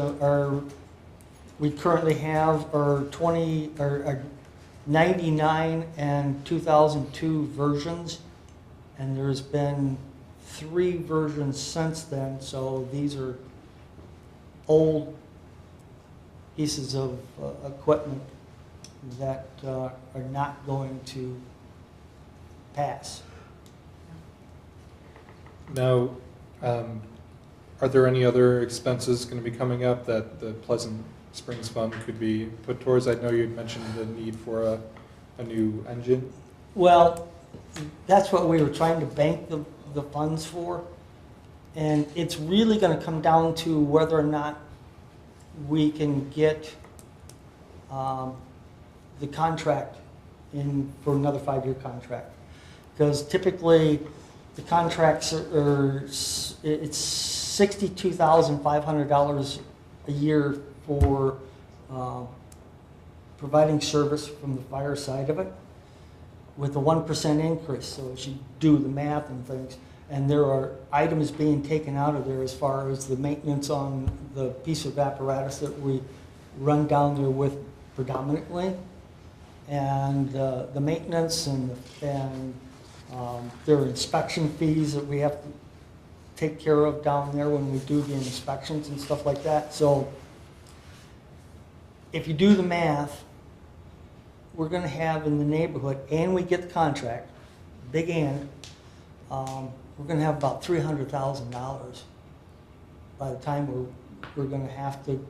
we currently have are 99 and 2002 versions, and there's been 3 versions since then, so these are old pieces of equipment that are not going to pass. Now, are there any other expenses going to be coming up that the Pleasant Springs Fund could be put towards? I know you had mentioned the need for a new engine. Well, that's what we were trying to bank the funds for, and it's really going to come down to whether or not we can get the contract for another 5-year contract. Because typically, the contracts it's $62,500 a year for providing service from the fire side of it, with a 1% increase. So as you do the math and things, and there are items being taken out of there as far as the maintenance on the piece of apparatus that we run down there with predominantly, and the maintenance and there are inspection fees that we have to take care of down there when we do the inspections and stuff like that. So if you do the math, we're going to have in the neighborhood, and we get the contract, big and, we're going to have about $300,000 by the time we're going to have to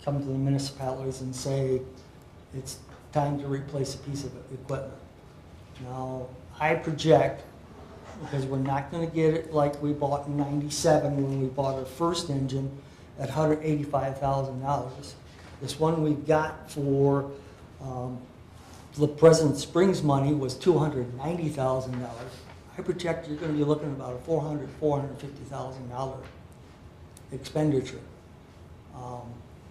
come to the municipalities and say it's time to replace a piece of equipment. Now, I project, because we're not going to get it like we bought in '97 when we bought our first engine at $185,000. This one we got for the President Springs money was $290,000. I project you're going to be looking at about a $450,000 expenditure.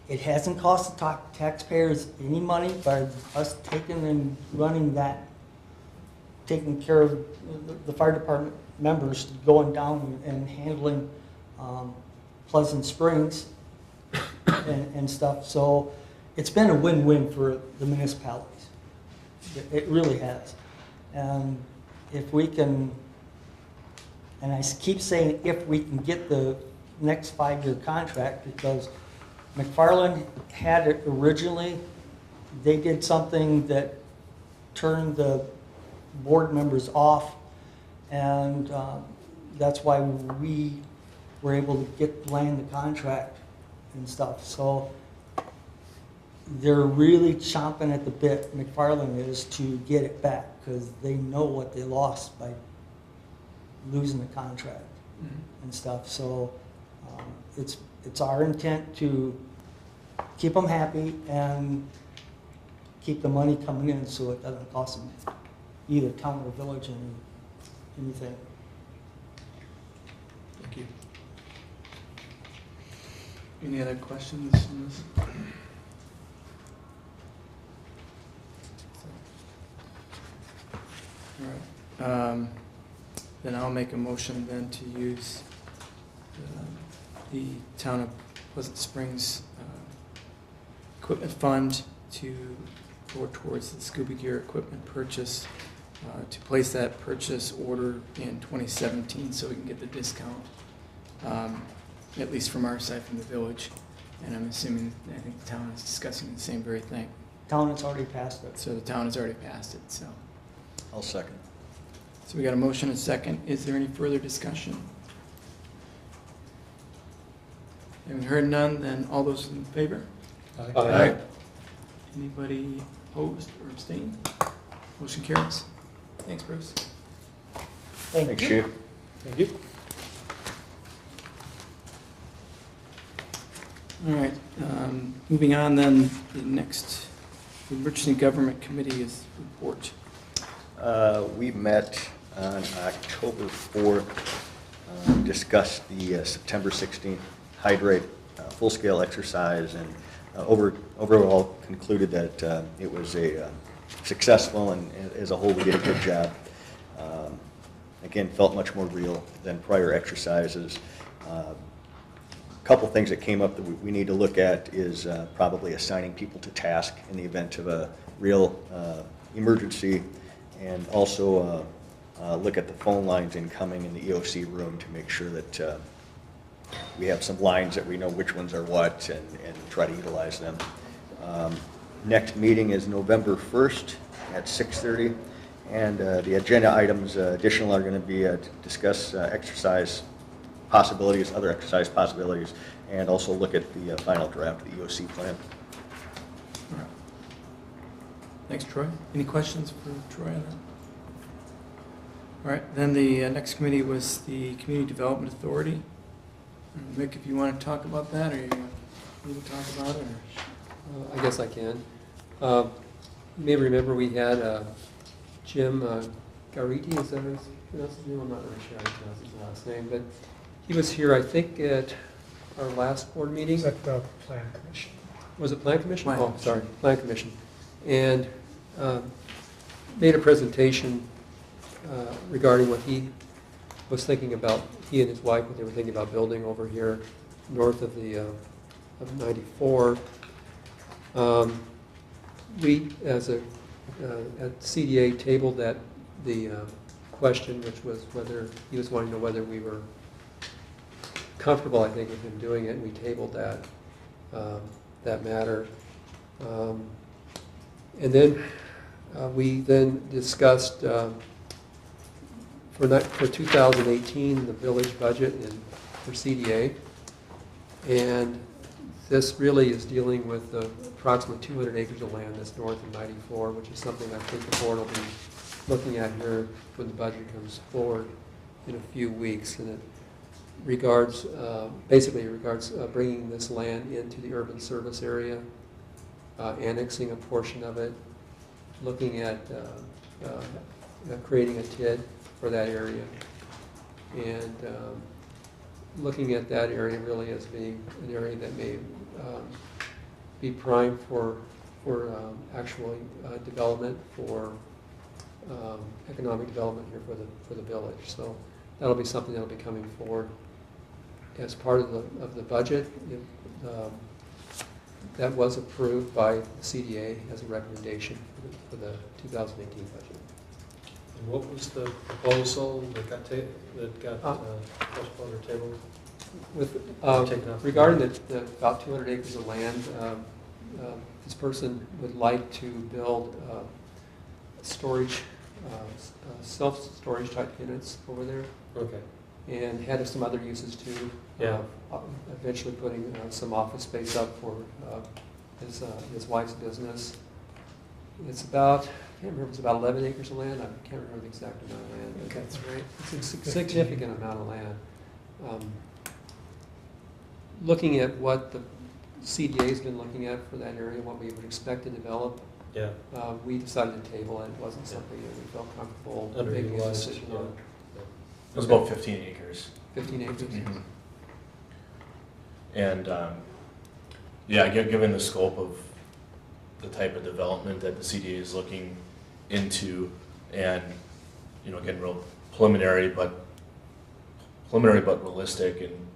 It hasn't cost the taxpayers any money by us taking and running that, taking care of the fire department members going down and handling Pleasant Springs and stuff. So it's been a win-win for the municipalities. It really has. And if we can, and I keep saying if we can get the next 5-year contract, because McFarland had it originally, they did something that turned the board members off, and that's why we were able to land the contract and stuff. So they're really chomping at the bit, McFarland is, to get it back, because they know what they lost by losing the contract and stuff. So it's our intent to keep them happy and keep the money coming in so it doesn't cost them either town or village anything. Thank you. Any other questions on this? All right. Then I'll make a motion then to use the Town of Pleasant Springs equipment fund to go towards the scuba gear equipment purchase, to place that purchase order in 2017 so we can get the discount, at least from our side, from the village. And I'm assuming, I think the town is discussing the same very thing. Town has already passed it. So the town has already passed it, so. I'll second. So we got a motion and a second. Is there any further discussion? Having heard none, then all those in favor? Aye. Anybody opposed or abstained? Motion carries. Thanks, Bruce. Thanks, Chief. Thank you. All right, moving on then, the next, the Emergency Government Committee is report. We met on October 4th, discussed the September 16th Hydrate full-scale exercise, and overall concluded that it was a successful, and as a whole we did a good job. Again, felt much more real than prior exercises. Couple things that came up that we need to look at is probably assigning people to task in the event of a real emergency, and also look at the phone lines incoming in the EOC room to make sure that we have some lines that we know which ones are what, and try to utilize them. Next meeting is November 1st at 6:30, and the agenda items additional are going to be to discuss exercise possibilities, other exercise possibilities, and also look at the final draft of the EOC plan. All right. Thanks, Troy. Any questions for Troy on that? All right, then the next committee was the Community Development Authority. Mick, if you want to talk about that, or you want me to talk about it? Or? I guess I can. You may remember we had Jim Gariti, is that his name? I'm not really sure how to pronounce his last name, but he was here, I think, at our last board meeting. Is that the plan commission? Was it Plan Commission? Plan Oh, Commission. sorry, Plan Commission. And made a presentation regarding what he was thinking about, he and his wife, what they were thinking about building over here north of the of 94. We, as a at CDA, tabled the question, which was whether he was wanting to know whether we were comfortable, I think, with him doing it, and we tabled that matter. And then we then discussed for 2018 the village budget for CDA, and this really is dealing with approximately 200 acres of land that's north of 94, which is something I think the board will be looking at here when the budget comes forward in a few weeks. And it regards, basically regards bringing this land into the urban service area, annexing a portion of it, looking at creating a TID for that area, and looking at that area really as being an area that may be primed for actually development, for economic development here for the village. So that'll be something that'll be coming forward as part of the budget. That was approved by the CDA as a recommendation for the 2018 budget. And what was the proposal that got postponed or tabled? With Taken off. regarding the about 200 acres of land, this person would like to build storage, self-storage type units over there, Okay. and had some other uses too. Yeah. Eventually putting some office space up for his wife's business. It's about, I can't remember, it's about 11 acres of land. I can't remember the exact amount of land. Okay, that's right. It's a significant amount of land. Looking at what the CDA's been looking at for that area, what we would expect to develop, Yeah. we decided to table it. It wasn't something that we felt comfortable making a Underutilized, decision yeah. on. It was about 15 acres. 15 acres. Mhm. And, yeah, given the scope of the type of development that the CDA is looking into, and, again, real preliminary, but realistic, in,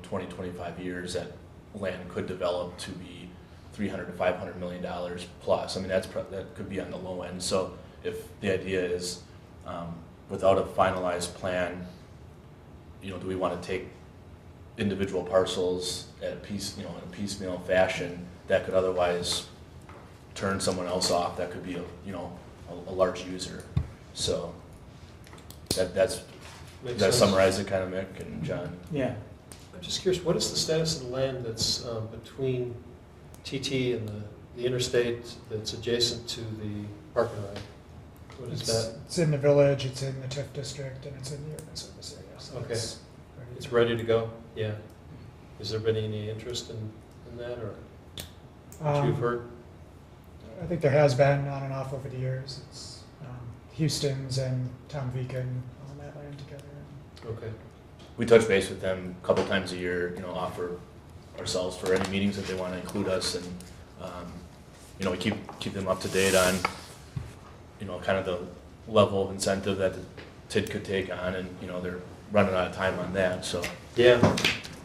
20, 25 years, that land could develop to be $300 to $500 million plus. I mean, that could be on the low end. So if the idea is, without a finalized plan, do we want to take individual parcels at in a piecemeal fashion that could otherwise turn someone else off that could be a large user. So does Makes that sense. summarize it kind of, Mick and John? Yeah. I'm just curious, what is the status of the land that's between TT and the interstate that's adjacent to the parking lot? What is that? It's in the village, it's in the TIF district, and it's in the urban service area. So Okay. ready It's to- ready to go? Yeah. Has there been any interest in that, or what you've heard? I think there has been on and off over the years. It's Houston's and Tom Beacon on that land together. Okay. We touch base with them a couple times a year, offer ourselves for any meetings that they want to include us, and, we keep them up to date on, kind of the level of incentive that the TID could take on, and, they're running out of time on that, so. Yeah,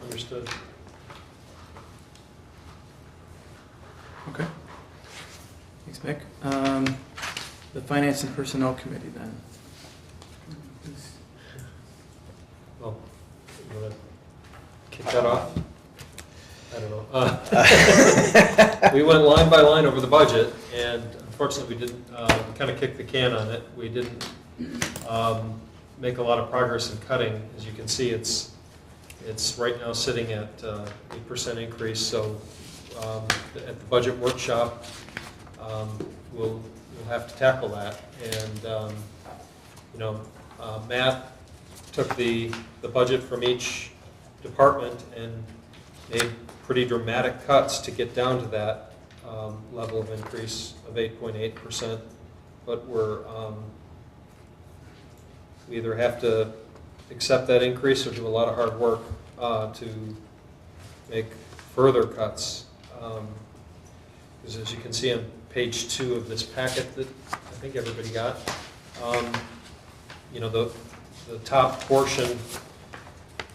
understood. Okay. Thanks, Mick. The Finance and Personnel Committee then. Well, you want to kick that off? I don't know. We went line by line over the budget, and unfortunately, we didn't, we kind of kicked the can on it. We didn't make a lot of progress in cutting. As you can see, it's right now sitting at 8% increase, so at the budget workshop, we'll have to tackle that. And, Matt took the budget from each department and made pretty dramatic cuts to get down to that level of increase of 8.8%, but we either have to accept that increase or do a lot of hard work to make further cuts. Because as you can see on page 2 of this packet that I think everybody got, you know, the top portion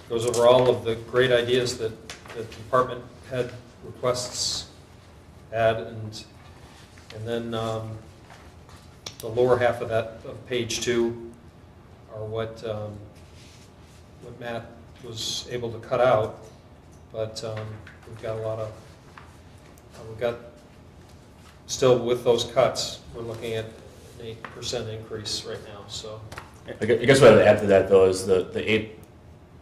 goes over all of the great ideas that the department head requests had, and then the lower half of that, of page 2, are what Matt was able to cut out, but we've got a lot of, still with those cuts, we're looking at an 8% increase right now, so. I guess what I'd add to that though is the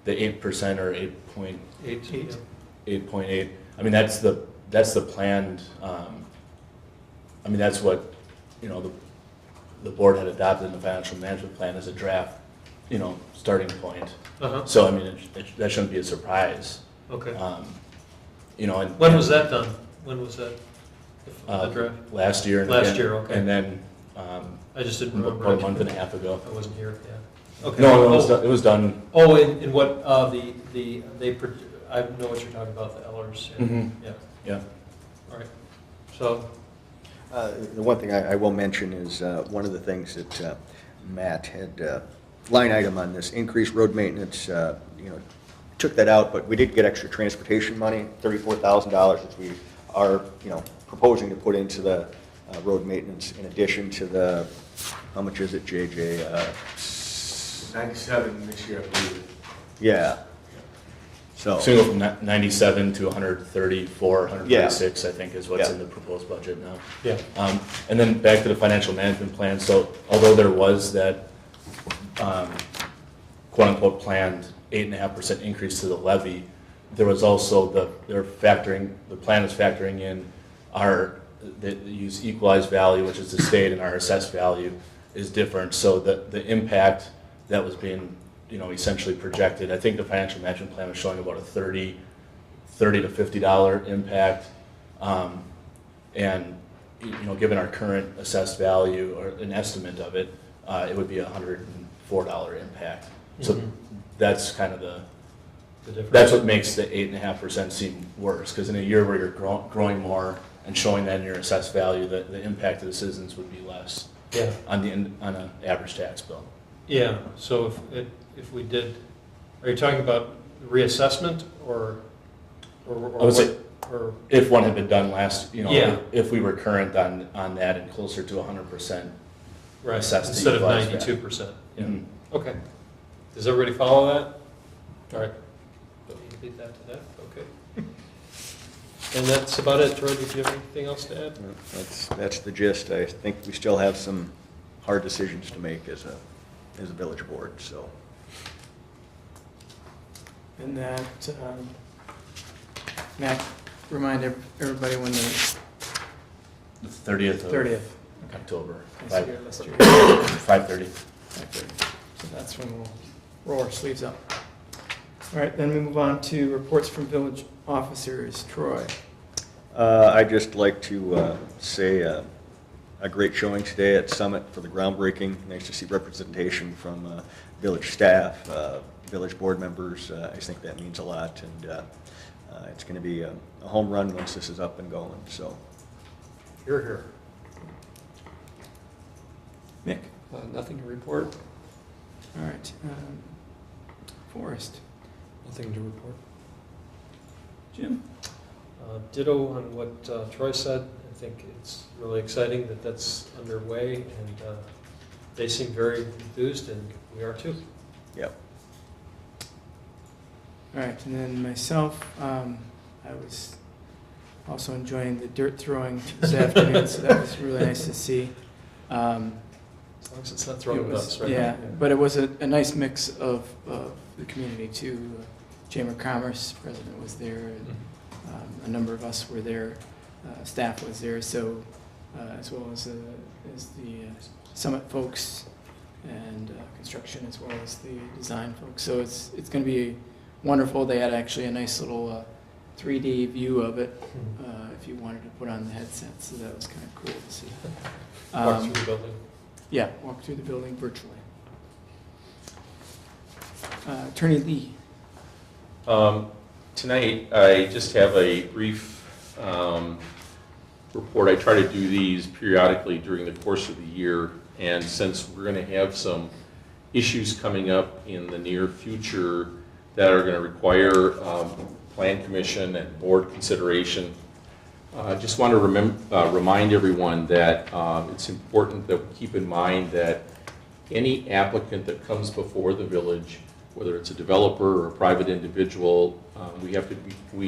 8% or 8.8. I mean, that's the planned. I mean, that's what, you know, the board had adopted in the financial management plan as a draft, you know, starting point. Uh-huh. So I mean, that shouldn't be a surprise. Okay. You know, and When was that done? When was that? The draft? Last year. Last year, okay. And then I just didn't remember. about a month and a half ago. I wasn't here, yeah. Okay. No, it was done. Oh, in what, I know what you're talking about, the Ellers. Yeah. Mhm. Yeah. Yeah. All right. So, The one thing I will mention is one of the things that Matt had, line item on this, increased road maintenance, you know, took that out, but we did get extra transportation money, $34,000, which we are, you know, proposing to put into the road maintenance in addition to the, how much is it, JJ? 97 this year, I believe. Yeah. So So we go from 97 to 134, 136, I think is what's Yeah. in the proposed budget now. yeah. And then back to the financial management plan, so although there was that quote-unquote planned 8.5% increase to the levy, there was also the plan is factoring in the use equalized value, which is the state, and our assessed value is different, so the impact that was being, you know, essentially projected, I think the financial management plan was showing about a $30 to $50 impact. And, you know, given our current assessed value or an estimate of it, it would be a $104 impact. So Mhm. that's kind of The difference. that's what makes the 8.5% seem worse, because in a year where you're growing more and showing that in your assessed value, the impact to the citizens would be less Yeah. on an average tax bill. Yeah, so if we did, are you talking about reassessment or I would say, or if one had been done last, you know, Yeah. if we were current on that and closer to 100%. right, assessed to instead of equalized value. 92%? Yeah. Mhm. Okay. Does everybody follow that? All right. But you beat that to that, okay. And that's about it. Troy, did you have anything else to add? that's the gist. I think we still have some hard decisions to make as a village board, so. And that, Matt, remind everybody when the The 30th of 30th. October, Let's do your list here. 5:30. 5:30. So that's when we'll roll our sleeves up. All right, then we move on to reports from village officers. Troy. I'd just like to say a great showing today at Summit for the groundbreaking. Nice to see representation from village staff, village board members. I think that means a lot, and it's going to be a home run once this is up and going. So, Here, here. Mick. Nothing to report? All right. Forrest. Nothing to report. Jim. Ditto on what Troy said. I think it's really exciting that that's underway, and they seem very enthused, and we are too. yep. All right, and then myself, I was also enjoying the dirt throwing this afternoon, so that was really nice to see. As long as it's not thrown It at was- us, right? Yeah, but it was a nice mix of the community too. Chamber of Commerce president was there, and a number of us were there. Staff was there, so as well as the Summit folks and construction, as well as the design folks. So it's going to be wonderful. They had actually a nice little 3D view of it, if you wanted to put on the headset, so that was kind of cool to see. Walk through the building. Yeah, walk through the building virtually. Attorney Lee. Tonight, I just have a brief report. I try to do these periodically during the course of the year, and since we're going to have some issues coming up in the near future that are going to require Plan Commission and board consideration, I just want to remind everyone that it's important that we keep in mind that any applicant that comes before the village, whether it's a developer or a private individual, we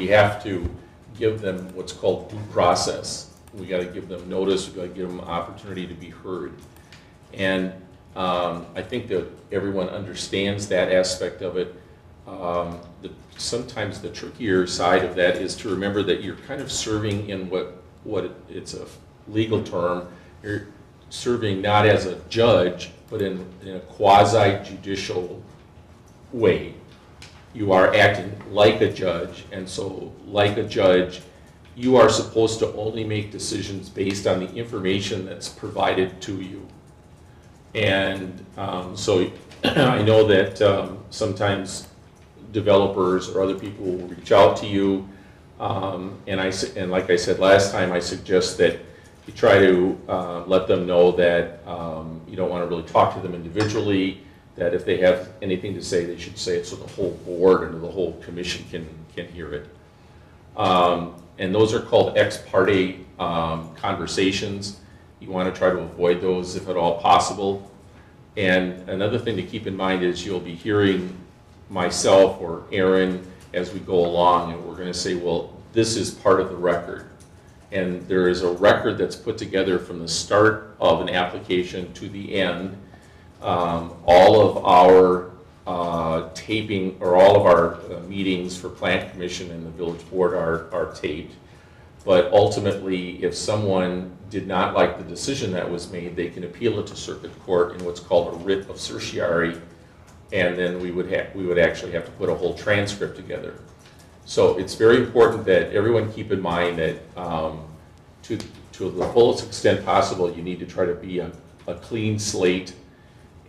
have to give them what's called due process. We got to give them notice. We got to give them opportunity to be heard. And I think that everyone understands that aspect of it. Sometimes the trickier side of that is to remember that you're kind of serving in it's a legal term. You're serving not as a judge, but in a quasi-judicial way. You are acting like a judge, and so like a judge, you are supposed to only make decisions based on the information that's provided to you. And so I know that sometimes developers or other people will reach out to you, and like I said last time, I suggest that you try to let them know that you don't want to really talk to them individually, that if they have anything to say, they should say it so the whole board and the whole commission can hear it. And those are called ex parte conversations. You want to try to avoid those if at all possible. And another thing to keep in mind is you'll be hearing myself or Aaron as we go along, and we're going to say, well, this is part of the record. And there is a record that's put together from the start of an application to the end. All of our taping, or all of our meetings for Plan Commission and the village board are taped. But ultimately, if someone did not like the decision that was made, they can appeal it to circuit court in what's called a writ of certiorari, and then we would actually have to put a whole transcript together. So it's very important that everyone keep in mind that to the fullest extent possible, you need to try to be a clean slate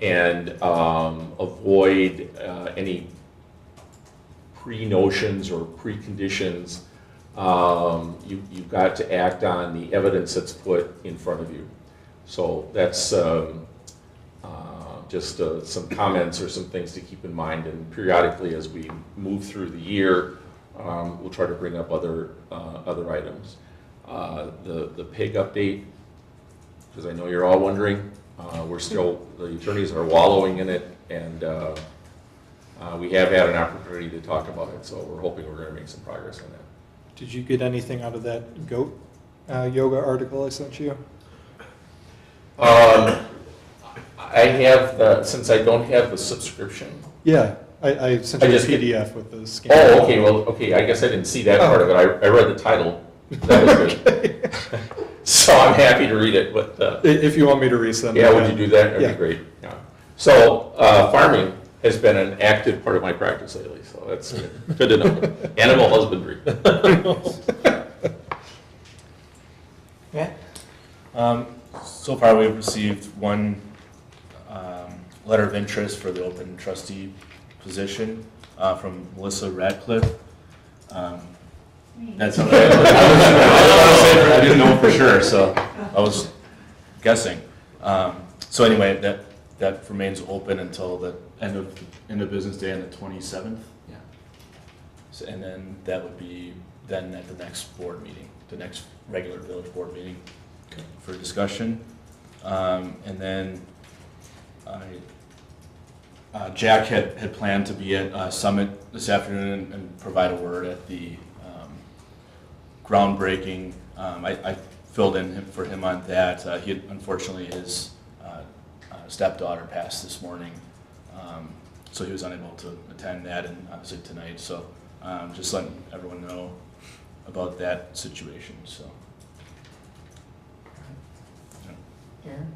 and avoid any pre-notions or preconditions. You've got to act on the evidence that's put in front of you. So that's just some comments or some things to keep in mind, and periodically as we move through the year, we'll try to bring up other items. The PEG update, because I know you're all wondering, the attorneys are wallowing in it, and we have had an opportunity to talk about it, so we're hoping we're going to make some progress on that. Did you get anything out of that goat yoga article I sent you? I have since I don't have the subscription. Yeah, I sent you a PDF with the scan. Oh, okay, well, okay, I guess I didn't see that part of it. I read the title. That was good. So I'm happy to read it, but. If you want me to resend it. Yeah, would you do that? That'd Yeah. be great. Yeah. So farming has been an active part of my practice lately, so that's good to know. Animal husbandry. Yeah. So far, we've received one letter of interest for the open trustee position from Melissa Radcliffe. That's okay. I didn't know for sure, so I was guessing. So anyway, that remains open until the end of business day on the 27th. Yeah. So, and then that would be then at the next board meeting, the next regular village board meeting for discussion. And then Jack had planned to be at Summit this afternoon and provide a word at the groundbreaking. I filled in for him on that. Unfortunately, his stepdaughter passed this morning, so he was unable to attend that, and obviously tonight. So just letting everyone know about that situation. So. Aaron?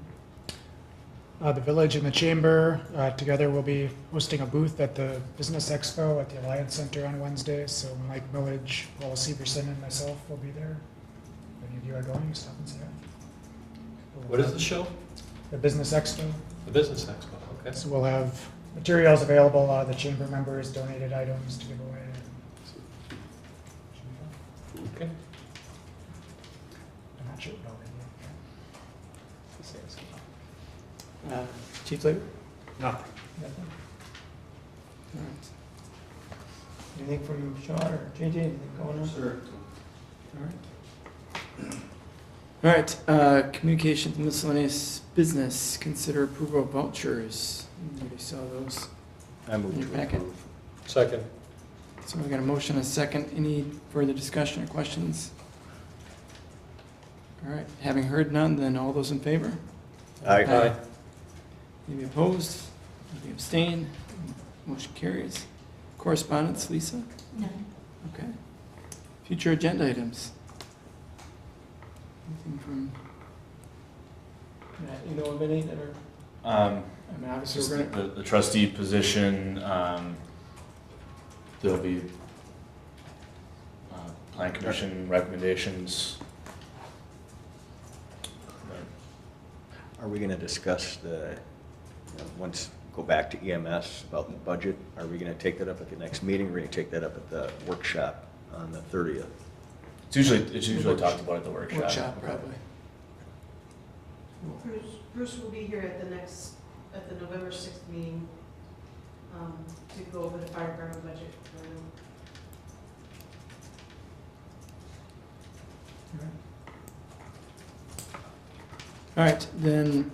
The village and the chamber together will be hosting a booth at the Business Expo at the Alliance Center on Wednesday. So Mike Millage, Paul Severson, and myself will be there. If any of you are going, stop and say hi. What is the show? The Business Expo. The Business Expo, okay. So we'll have materials available. A lot of the chamber members donated items to give away. Should be fun. Okay. I'm not sure. No, Chief Labor? Nothing. Nothing? All right. Anything from Sean or JJ, anything going on? Sure. All right, communications miscellaneous business, consider approval of vouchers. You already saw those I move in your to packet. approve. Second. So we got a motion, a second. Any further discussion or questions? All right, having heard none, then all those in favor? Aye. Any opposed? Any abstain? Motion carries. Correspondence, Lisa? None. Okay. Future agenda items? Anything from, Matt, you know of any that are, I mean, obviously Just we're gonna, the trustee position, there'll be plan commission recommendations. Are we going to discuss once, go back to EMS about the budget? Are we going to take that up at the next meeting? Or are we going to take that up at the workshop on the 30th? It's usually talked about at the workshop. workshop probably. Bruce will be here at the November 6th meeting to go over the fire department budget. All right, then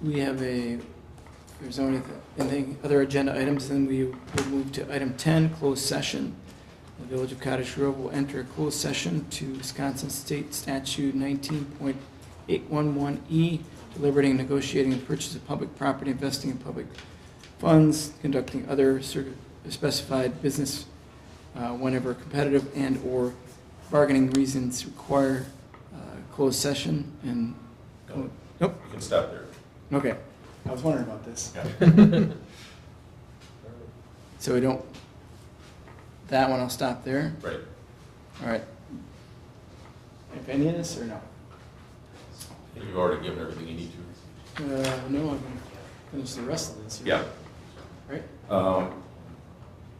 we have if there's no anything, other agenda items, then we will move to item 10, closed session. The Village of Cottage Grove will enter a closed session to Wisconsin State Statute 19.811E, deliberating, negotiating, and purchase of public property, investing in public funds, conducting other specified business whenever competitive and/or bargaining reasons require closed session. And nope. You can stop there. Okay. I was wondering about this. Yeah. So we don't. That one I'll stop there. Right. All right. Any of this or no? You've already given everything you need to. No, I'm gonna finish the rest of this. Yeah. Right?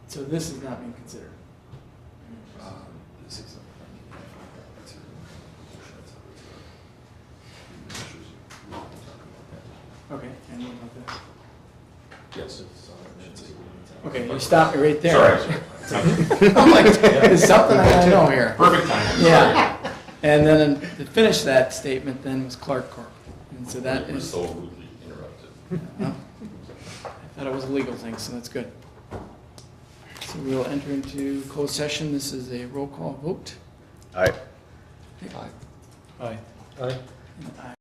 So this is not being considered. Okay, and what about this? Yes. Okay, you stop me right there. Sorry. I'm like, there's something I gotta know here. Perfect timing. Yeah. And then to finish that statement then was Clark Corp. And so that You were is, so rudely interrupted. well, I thought it was a legal thing, so that's good. So we will enter into closed session. This is a roll call vote. Aye. Aye. Aye. And I